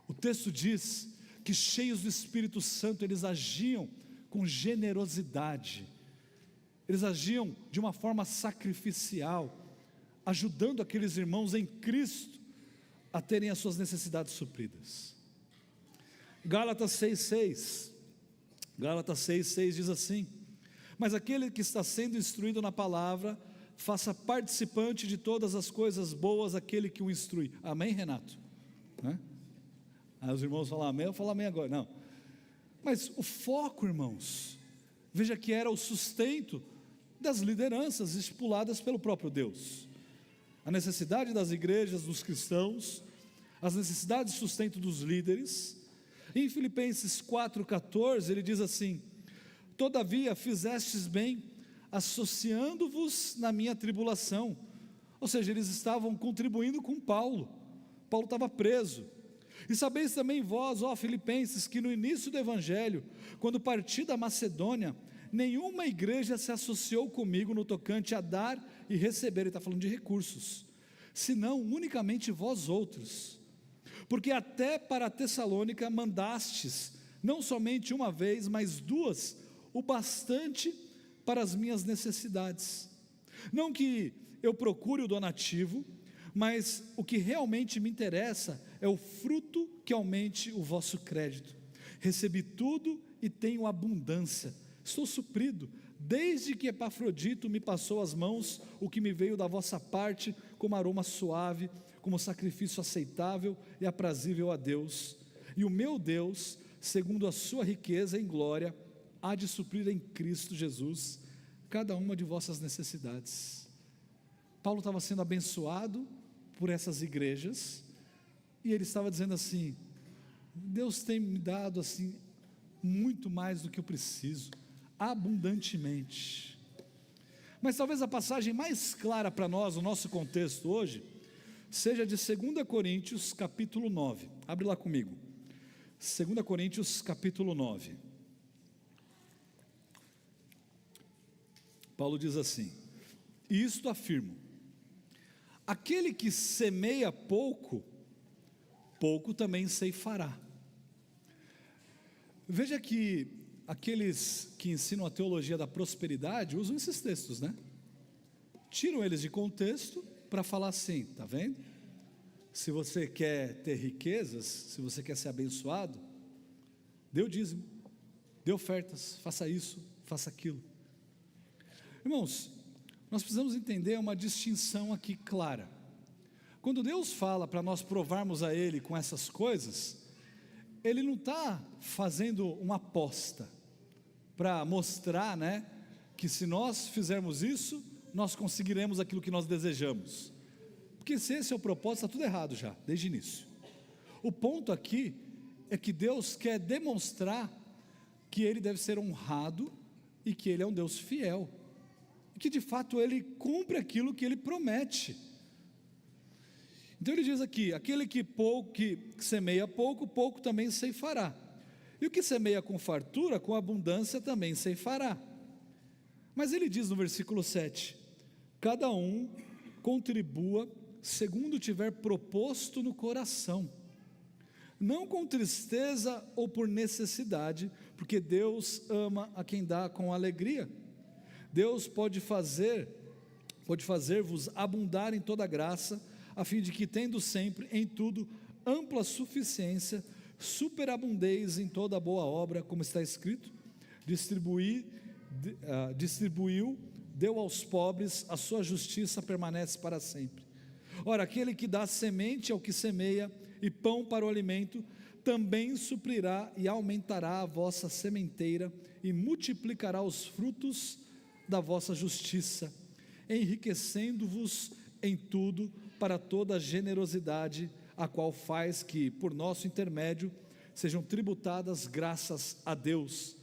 [SPEAKER 4] O texto diz que, cheios do Espírito Santo, eles agiam com generosidade, eles agiam de uma forma sacrificial, ajudando aqueles irmãos em Cristo a terem as suas necessidades supridas. Gálatas 6,6 diz assim: mas aquele que está sendo instruído na palavra, faça participante de todas as coisas boas aquele que o instrui. Amém, Renato? Aí os irmãos falam amém, eu falo amém agora. Não, mas o foco, irmãos, veja que era o sustento das lideranças estipuladas pelo próprio Deus. A necessidade das igrejas, dos cristãos, as necessidades de sustento dos líderes. Em Filipenses 4,14 ele diz assim: todavia fizestes bem, associando-vos na minha tribulação. Ou seja, eles estavam contribuindo com Paulo. Paulo estava preso. E sabeis também vós, ó Filipenses, que no início do Evangelho, quando parti da Macedônia, nenhuma igreja se associou comigo no tocante a dar e receber. Ele está falando de recursos, senão unicamente vós outros. Porque até para Tessalônica mandastes, não somente uma vez, mas duas, o bastante para as minhas necessidades. Não que eu procure o donativo, mas o que realmente me interessa é o fruto que aumente o vosso crédito. Recebi tudo e tenho abundância, estou suprido, desde que Epafrodito me passou às mãos o que me veio da vossa parte como aroma suave, como sacrifício aceitável e aprazível a Deus. E o meu Deus, segundo a sua riqueza em glória, há de suprir em Cristo Jesus cada uma de vossas necessidades. Paulo estava sendo abençoado por essas igrejas, e ele estava dizendo assim: Deus tem me dado assim muito mais do que eu preciso, abundantemente. Mas talvez a passagem mais clara para nós, o nosso contexto hoje, seja de 2 Coríntios capítulo 9, abre lá comigo, 2 Coríntios capítulo 9, Paulo diz assim: isto afirmo, aquele que semeia pouco, pouco também ceifará. Veja que aqueles que ensinam a teologia da prosperidade usam esses textos, né? Tiram eles de contexto para falar assim, tá vendo? Se você quer ter riquezas, se você quer ser abençoado, dê o dízimo, dê ofertas, faça isso, faça aquilo. Irmãos, nós precisamos entender uma distinção aqui clara. Quando Deus fala para nós provarmos a Ele com essas coisas, Ele não está fazendo uma aposta para mostrar, né, que se nós fizermos isso, nós conseguiremos aquilo que nós desejamos. Porque se esse é o propósito, está tudo errado já, desde o início. O ponto aqui é que Deus quer demonstrar que Ele deve ser honrado e que Ele é um Deus fiel, e que de fato Ele cumpre aquilo que Ele promete. Então ele diz aqui: aquele que semeia pouco, pouco também ceifará, e o que semeia com fartura, com abundância também ceifará. Mas ele diz no versículo 7, cada um contribua segundo tiver proposto no coração, não com tristeza ou por necessidade, porque Deus ama a quem dá com alegria. Deus pode fazer-vos abundar em toda graça, a fim de que, tendo sempre em tudo ampla suficiência, superabundeis em toda boa obra, como está escrito: distribuiu, deu aos pobres, a sua justiça permanece para sempre. Ora, aquele que dá semente ao que semeia e pão para o alimento, também suprirá e aumentará a vossa sementeira e multiplicará os frutos da vossa justiça, enriquecendo-vos em tudo para toda a generosidade, a qual faz que, por nosso intermédio, sejam tributadas graças a Deus,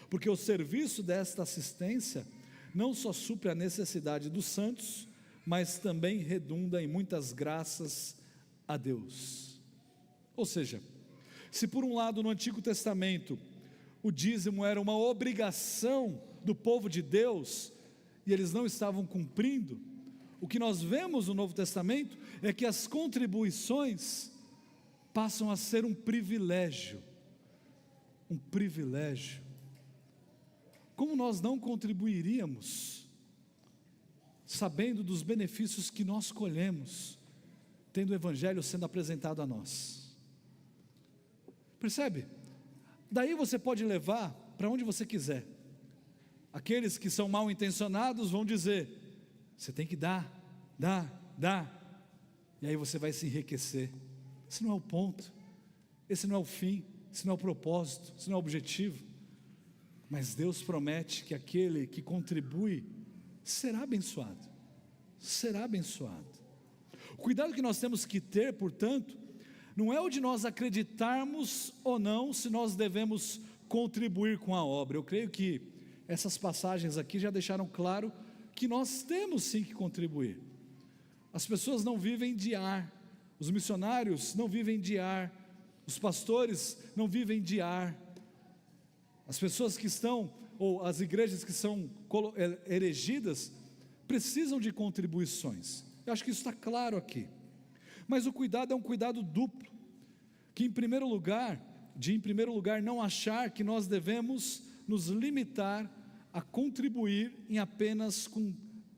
[SPEAKER 4] porque o serviço desta assistência não só supre a necessidade dos santos, mas também redunda em muitas graças a Deus. Ou seja, se por um lado no Antigo Testamento o dízimo era uma obrigação do povo de Deus, e eles não estavam cumprindo, o que nós vemos no Novo Testamento é que as contribuições passam a ser um privilégio. Um privilégio. Como nós não contribuiríamos, sabendo dos benefícios que nós colhemos, tendo o Evangelho sendo apresentado a nós? Percebe? Daí você pode levar para onde você quiser. Aqueles que são mal intencionados vão dizer: você tem que dar, e aí você vai se enriquecer. Esse não é o ponto, esse não é o fim, esse não é o propósito, esse não é o objetivo. Mas Deus promete que aquele que contribui será abençoado, será abençoado. O cuidado que nós temos que ter, portanto, não é o de nós acreditarmos ou não se nós devemos contribuir com a obra. Eu creio que essas passagens aqui já deixaram claro que nós temos sim que contribuir. As pessoas não vivem de ar, os missionários não vivem de ar, os pastores não vivem de ar, as pessoas que estão, ou as igrejas que são erigidas, precisam de contribuições. Eu acho que isso está claro aqui. Mas o cuidado é um cuidado duplo, que em primeiro lugar não achar que nós devemos nos limitar a contribuir em apenas com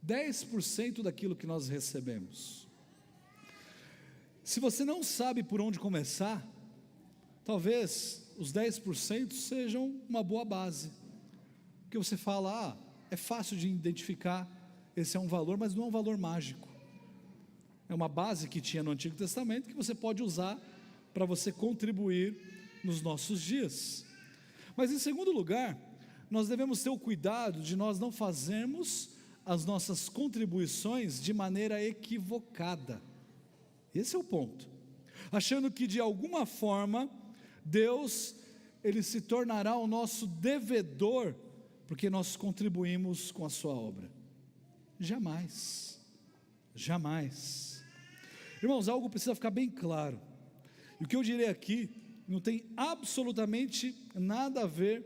[SPEAKER 4] 10% daquilo que nós recebemos. Se você não sabe por onde começar, talvez os 10% sejam uma boa base, porque você fala: é fácil de identificar, esse é um valor, mas não é um valor mágico, é uma base que tinha no Antigo Testamento, que você pode usar para você contribuir nos nossos dias. Mas em segundo lugar, nós devemos ter o cuidado de nós não fazermos as nossas contribuições de maneira equivocada. Esse é o ponto. Achando que de alguma forma Deus, Ele se tornará o nosso devedor, porque nós contribuímos com a sua obra. Jamais, jamais. Irmãos, algo precisa ficar bem claro. E o que eu direi aqui não tem absolutamente nada a ver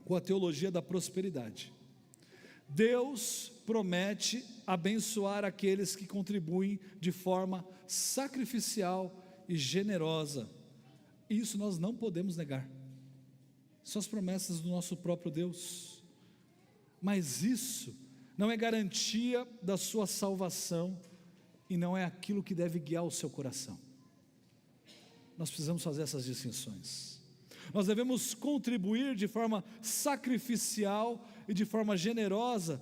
[SPEAKER 4] com a teologia da prosperidade. Deus promete abençoar aqueles que contribuem de forma sacrificial e generosa. Isso nós não podemos negar. São as promessas do nosso próprio Deus. Mas isso não é garantia da sua salvação e não é aquilo que deve guiar o seu coração. Nós precisamos fazer essas distinções. Nós devemos contribuir de forma sacrificial e de forma generosa,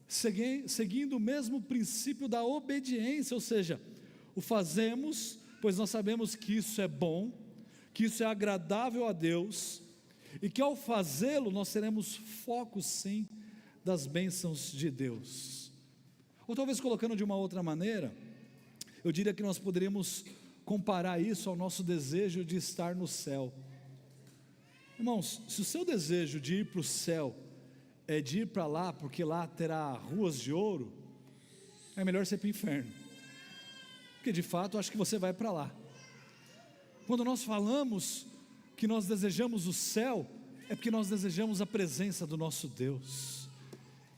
[SPEAKER 4] seguindo o mesmo princípio da obediência, ou seja, o fazemos, pois nós sabemos que isso é bom, que isso é agradável a Deus, e que ao fazê-lo nós teremos foco sim das bênçãos de Deus. Ou talvez colocando de uma outra maneira, eu diria que nós poderíamos comparar isso ao nosso desejo de estar no céu. Irmãos, se o seu desejo de ir para o céu é de ir para lá, porque lá terá ruas de ouro, é melhor você ir para o inferno, porque de fato eu acho que você vai para lá. Quando nós falamos que nós desejamos o céu, é porque nós desejamos a presença do nosso Deus,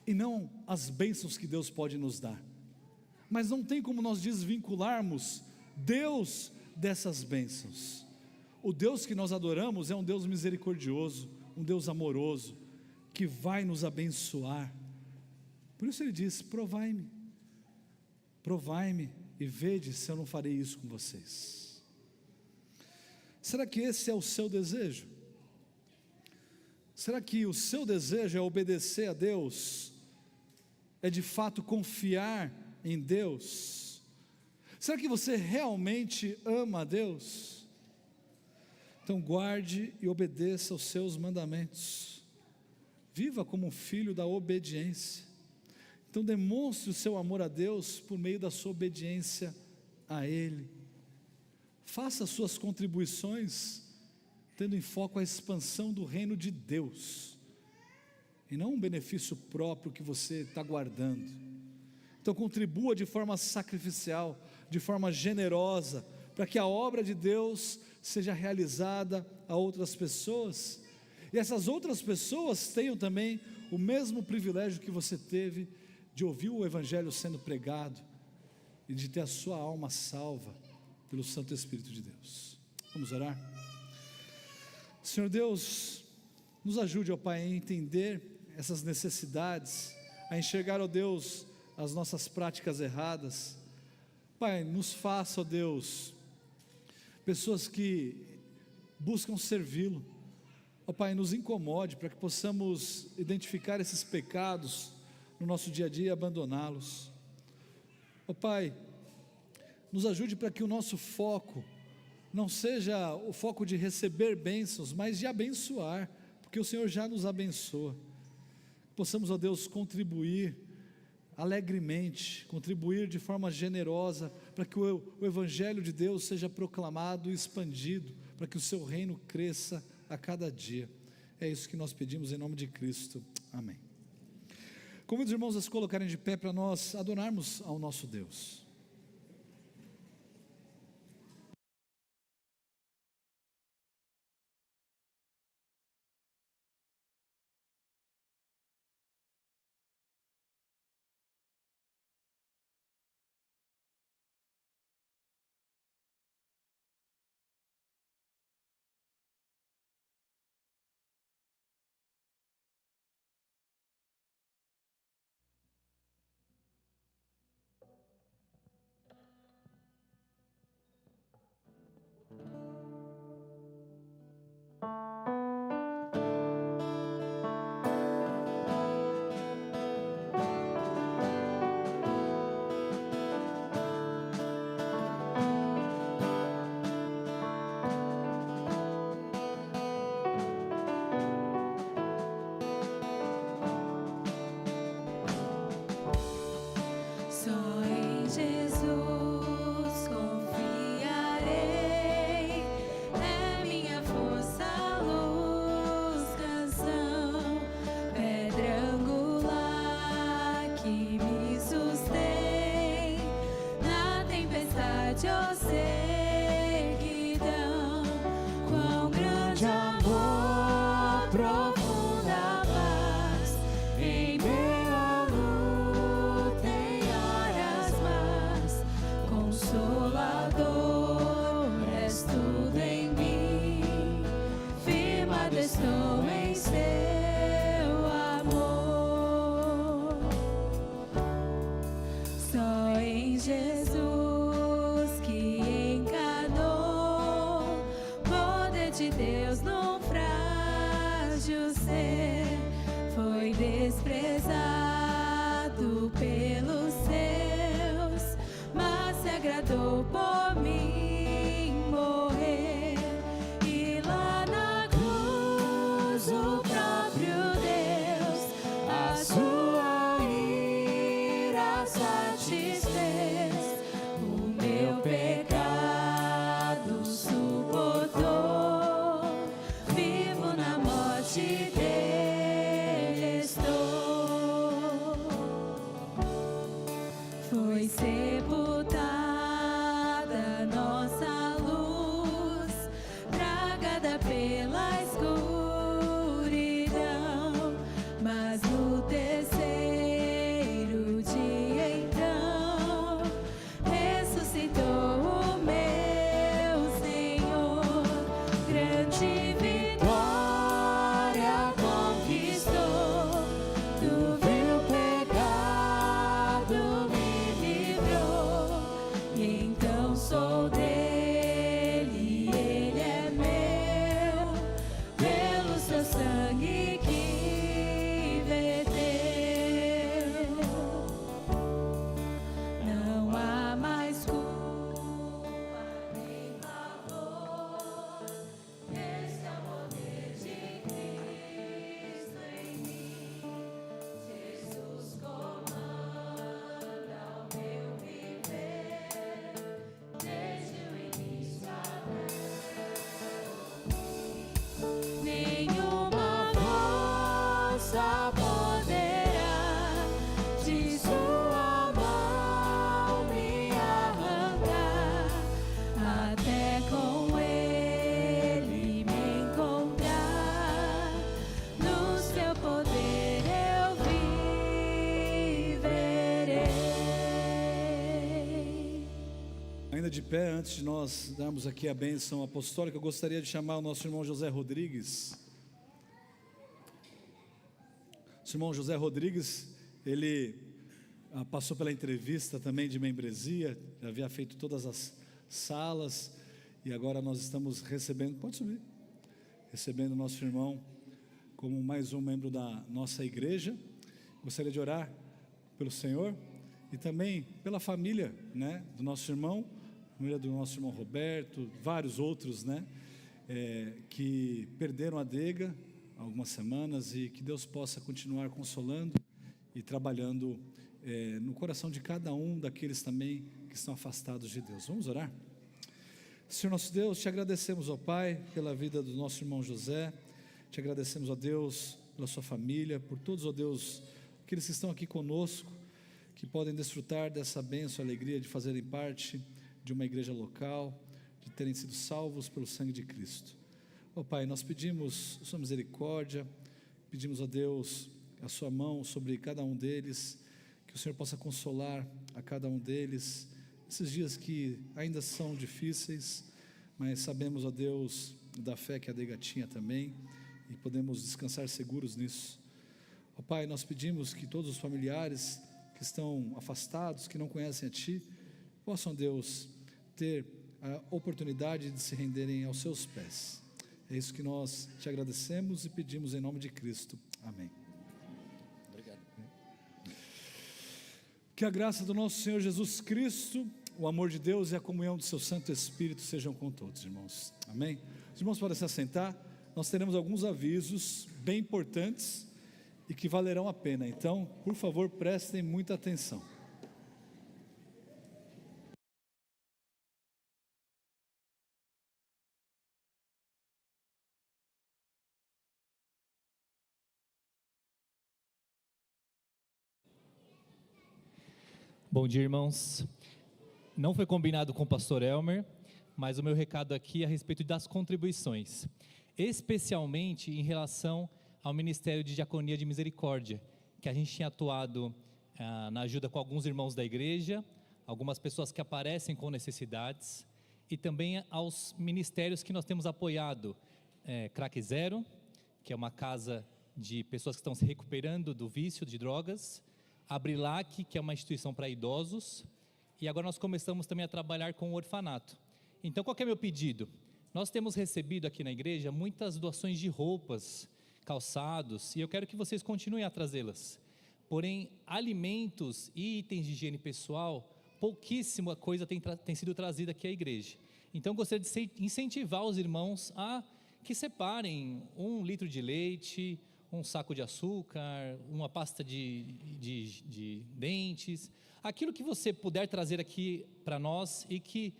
[SPEAKER 4] e não as bênçãos que Deus pode nos dar. Mas não tem como nós desvincularmos Deus dessas bênçãos. O Deus que nós adoramos é um Deus misericordioso, um Deus amoroso, que vai nos abençoar. Por isso Ele diz: provai-me e vede se eu não farei isso com vocês. Será que esse é o seu desejo? Será que o seu desejo é obedecer a Deus? É de fato confiar em Deus? Será que você realmente ama a Deus? Então guarde e obedeça aos seus mandamentos. Viva como um filho da obediência. Então demonstre o seu amor a Deus por meio da sua obediência a Ele. Faça as suas contribuições tendo em foco a expansão do reino de Deus, e não um benefício próprio que você está guardando. Então contribua de forma sacrificial, de forma generosa, para que a obra de Deus seja realizada a outras pessoas, e essas outras pessoas tenham também o mesmo privilégio que você teve de ouvir o Evangelho sendo pregado, e de ter a sua alma salva pelo Santo Espírito de Deus. Vamos orar? Senhor Deus, nos ajude, ó Pai, a entender essas necessidades, a enxergar, ó Deus, as nossas práticas erradas. Pai, nos faça, ó Deus, pessoas que buscam servi-lo. Ó Pai, nos incomode para que possamos identificar esses pecados no nosso dia a dia e abandoná-los. Ó Pai, nos ajude para que o nosso foco não seja o foco de receber bênçãos, mas de abençoar, porque o Senhor já nos abençoa. Possamos, ó Deus, contribuir alegremente, contribuir de forma generosa, para que o Evangelho de Deus seja proclamado e expandido, para que o seu reino cresça a cada dia. É isso que nós pedimos em nome de Cristo, amém. Convido os irmãos a se colocarem de pé para nós adorarmos ao nosso Deus.
[SPEAKER 3] profunda paz em meio à luta, em horas más, Consolador, és tudo em mim, firmado estou em seu amor. Só em Jesus que encarnou, poder de Deus num frágil ser, foi desprezado pelos seus, mas se agradou por mim morrer. E lá na cruz o próprio Deus a sua ira satisfez, o meu pecado suportou, vivo na morte dele estou. Foi sepultada nossa luz, tragada pela escuridão, mas no terceiro dia então ressuscitou o meu Senhor, grande vitória conquistou, do vil pecado me livrou, e então sou dele, ele é meu, pelo seu sangue que verteu. Não há mais culpa nem pavor, este é o poder de Cristo em mim. Jesus comanda o meu viver, desde o início até o fim. Nenhuma força poderá de sua mão me arrancar, até com ele me encontrar, no seu poder eu viverei.
[SPEAKER 4] Ainda de pé, antes de nós darmos aqui a bênção apostólica, eu gostaria de chamar o nosso irmão José Rodrigues. Nosso irmão José Rodrigues, ele passou pela entrevista também de membresia, já havia feito todas as salas, e agora nós estamos recebendo, pode subir, recebendo o nosso irmão como mais um membro da nossa igreja. Gostaria de orar pelo Senhor e também pela família, né, do nosso irmão, família do nosso irmão Roberto, vários outros, né, que perderam a Dega há algumas semanas, e que Deus possa continuar consolando e trabalhando no coração de cada um daqueles também que estão afastados de Deus. Vamos orar? Senhor nosso Deus, te agradecemos, ó Pai, pela vida do nosso irmão José, te agradecemos, ó Deus, pela sua família, por todos, ó Deus, aqueles que estão aqui conosco, que podem desfrutar dessa bênção, alegria de fazerem parte de uma igreja local, de terem sido salvos pelo sangue de Cristo. Ó Pai, nós pedimos sua misericórdia, pedimos a Deus a sua mão sobre cada um deles, que o Senhor possa consolar a cada um deles, esses dias que ainda são difíceis, mas sabemos, ó Deus, da fé que a Dega tinha também, e podemos descansar seguros nisso. Ó Pai, nós pedimos que todos os familiares que estão afastados, que não conhecem a Ti, possam, Deus, ter a oportunidade de se renderem aos Seus pés. É isso que nós te agradecemos e pedimos em nome de Cristo. Amém. Obrigado. Que a graça do nosso Senhor Jesus Cristo, o amor de Deus e a comunhão do seu Santo Espírito sejam com todos, irmãos. Amém? Os irmãos podem se assentar. Nós teremos alguns avisos bem importantes e que valerão a pena. Então, por favor, prestem muita atenção.
[SPEAKER 5] Bom dia, irmãos. Não foi combinado com o pastor Elmer, mas o meu recado aqui é a respeito das contribuições. especialmente em relação ao Ministério de Diaconia de Misericórdia, que a gente tinha atuado na ajuda com alguns irmãos da igreja, algumas pessoas que aparecem com necessidades, e também aos ministérios que nós temos apoiado, Crack Zero, que é uma casa de pessoas que estão se recuperando do vício de drogas, a Brilac, que é uma instituição para idosos, e agora nós começamos também a trabalhar com o orfanato. Então, qual que é meu pedido? Nós temos recebido aqui na igreja muitas doações de roupas, calçados, e eu quero que vocês continuem a trazê-las. Porém, alimentos e itens de higiene pessoal, pouquíssima coisa tem sido trazida aqui à igreja. Então, eu gostaria de incentivar os irmãos a que separem 1 litro de leite, um saco de açúcar, uma pasta de dentes, aquilo que você puder trazer aqui para nós e que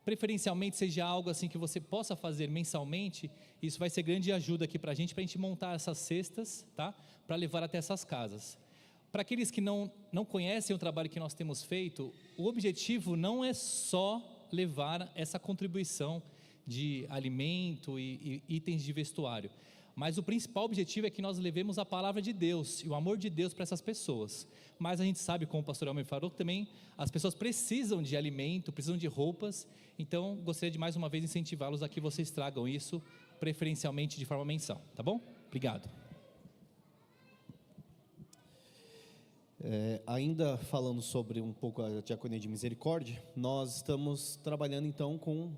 [SPEAKER 5] preferencialmente seja algo assim que você possa fazer mensalmente. Isso vai ser grande ajuda aqui para a gente montar essas cestas, tá? Para levar até essas casas. Para aqueles que não conhecem o trabalho que nós temos feito, o objetivo não é só levar essa contribuição de alimento e itens de vestuário, mas o principal objetivo é que nós levemos a palavra de Deus e o amor de Deus para essas pessoas. Mas a gente sabe, como o pastor Elmer falou, que também as pessoas precisam de alimento, precisam de roupas. Então, gostaria de mais uma vez incentivá-los a que vocês tragam isso, preferencialmente de forma mensal, tá bom? Obrigado.
[SPEAKER 6] Ainda falando sobre um pouco a Diaconia de Misericórdia, nós estamos trabalhando então com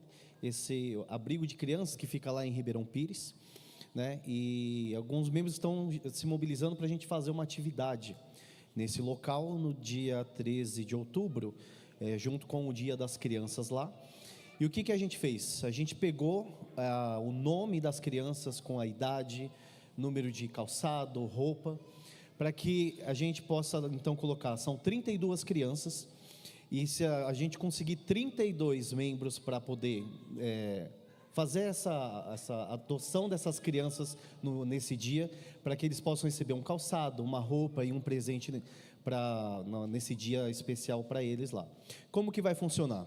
[SPEAKER 6] esse abrigo de crianças que fica lá em Ribeirão Pires, né? E alguns membros estão se mobilizando para a gente fazer uma atividade nesse local no dia 13 de outubro, junto com o Dia das Crianças lá. E o que a gente fez? A gente pegou o nome das crianças com a idade, número de calçado, roupa, para que a gente possa então colocar, são 32 crianças, e se a gente conseguir 32 membros para poder fazer essa adoção dessas crianças nesse dia, para que eles possam receber um calçado, uma roupa e um presente nesse dia especial para eles lá. Como que vai funcionar?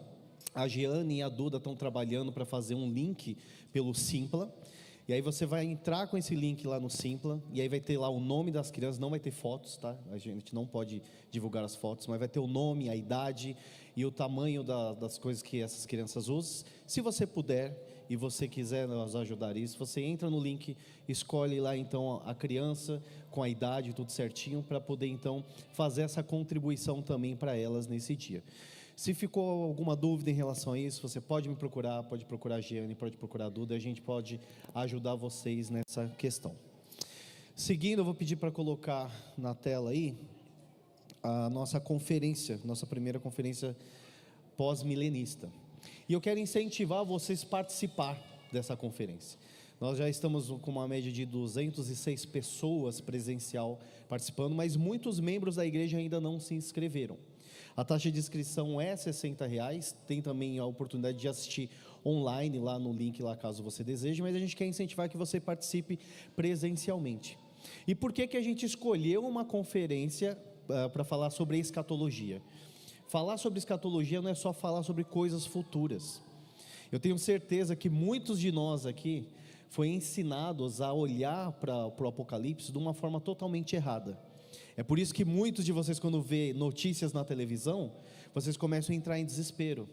[SPEAKER 6] A Giane e a Duda estão trabalhando para fazer um link pelo Simpla, e aí você vai entrar com esse link lá no Simpla, e aí vai ter lá o nome das crianças, não vai ter fotos, tá? A gente não pode divulgar as fotos, mas vai ter o nome, a idade e o tamanho das coisas que essas crianças usam. Se você puder e você quiser nos ajudar isso, você entra no link, escolhe lá então a criança com a idade, tudo certinho, para poder então fazer essa contribuição também para elas nesse dia. Se ficou alguma dúvida em relação a isso, você pode me procurar, pode procurar a Giane, pode procurar a Duda, a gente pode ajudar vocês nessa questão. Seguindo, eu vou pedir para colocar na tela aí a nossa conferência, nossa primeira conferência pós-milenista. E eu quero incentivar vocês a participar dessa conferência. Nós já estamos com uma média de 206 pessoas presencial participando, mas muitos membros da igreja ainda não se inscreveram. A taxa de inscrição é R$60, tem também a oportunidade de assistir online lá no link, lá caso você deseje, mas a gente quer incentivar que você participe presencialmente. E por que a gente escolheu uma conferência para falar sobre escatologia? Falar sobre escatologia não é só falar sobre coisas futuras. Eu tenho certeza que muitos de nós aqui foi ensinados a olhar para o Apocalipse de uma forma totalmente errada. É por isso que muitos de vocês, quando vê notícias na televisão, vocês começam a entrar em desespero.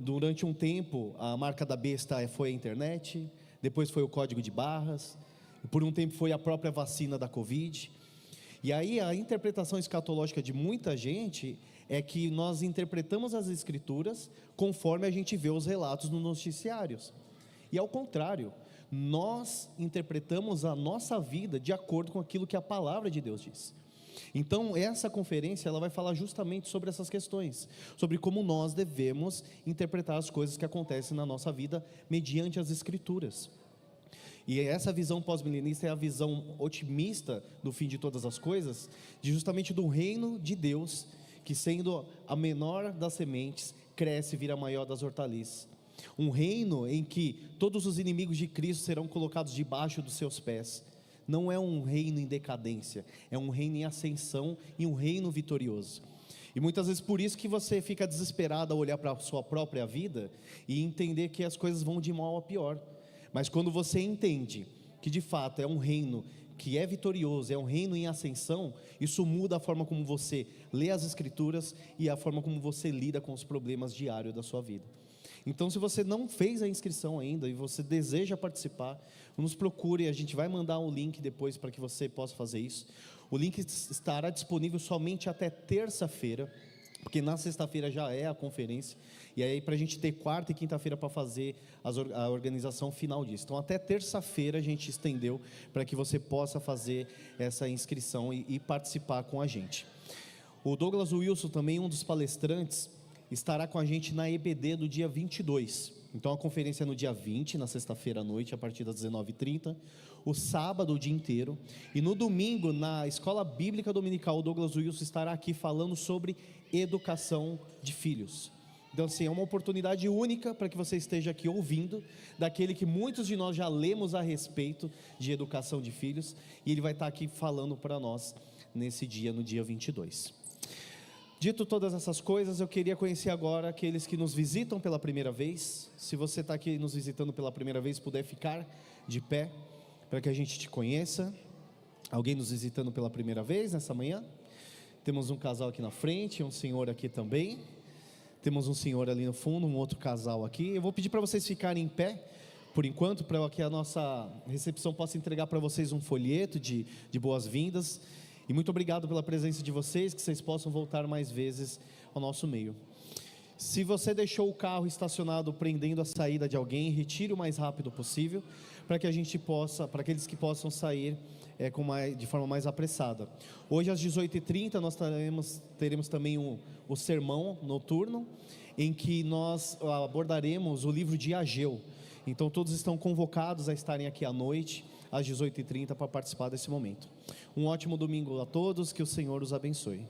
[SPEAKER 6] Durante um tempo, a marca da besta foi a internet, depois foi o código de barras, por um tempo foi a própria vacina da Covid. E aí a interpretação escatológica de muita gente é que nós interpretamos as escrituras conforme a gente vê os relatos nos noticiários. E ao contrário, nós interpretamos a nossa vida de acordo com aquilo que a palavra de Deus diz. Então essa conferência ela vai falar justamente sobre essas questões, sobre como nós devemos interpretar as coisas que acontecem na nossa vida mediante as escrituras. E essa visão pós-milenista é a visão otimista do fim de todas as coisas, de justamente do reino de Deus, que sendo a menor das sementes, cresce e vira a maior das hortaliças. Um reino em que todos os inimigos de Cristo serão colocados debaixo dos seus pés. Não é um reino em decadência, é um reino em ascensão e um reino vitorioso. E muitas vezes por isso que você fica desesperado ao olhar para a sua própria vida e entender que as coisas vão de mal a pior. Mas quando você entende que de fato é um reino que é vitorioso, é um reino em ascensão, isso muda a forma como você lê as Escrituras e a forma como você lida com os problemas diários da sua vida. Então, se você não fez a inscrição ainda e você deseja participar, nos procure, a gente vai mandar um link depois para que você possa fazer isso. O link estará disponível somente até terça-feira, porque na sexta-feira já é a conferência, e aí para a gente ter quarta e quinta-feira para fazer a organização final disso. Então até terça-feira a gente estendeu para que você possa fazer essa inscrição e participar com a gente. O Douglas Wilson, também um dos palestrantes, estará com a gente na EBD do dia 22. Então a conferência é no dia 20, na sexta-feira à noite, a partir das 19h30, o sábado o dia inteiro, e no domingo, na Escola Bíblica Dominical, o Douglas Wilson estará aqui falando sobre educação de filhos. Então assim, é uma oportunidade única para que você esteja aqui ouvindo, daquele que muitos de nós já lemos a respeito de educação de filhos, e ele vai estar aqui falando para nós nesse dia, no dia 22. Dito todas essas coisas, eu queria conhecer agora aqueles que nos visitam pela primeira vez. Se você está aqui nos visitando pela primeira vez, puder ficar de pé, para que a gente te conheça. Alguém nos visitando pela primeira vez nessa manhã? Temos um casal aqui na frente, um senhor aqui também. Temos um senhor ali no fundo, um outro casal aqui. Eu vou pedir para vocês ficarem em pé, por enquanto, para que a nossa recepção possa entregar para vocês um folheto de boas-vindas. E muito obrigado pela presença de vocês, que vocês possam voltar mais vezes ao nosso meio. Se você deixou o carro estacionado prendendo a saída de alguém, retire o mais rápido possível, para que a gente possa, para aqueles que possam sair de forma mais apressada. Hoje às 18h30 nós teremos também o sermão noturno, em que nós abordaremos o livro de Ageu. Então todos estão convocados a estarem aqui à noite, às 18h30, para participar desse momento. Um ótimo domingo a todos, que o Senhor os abençoe.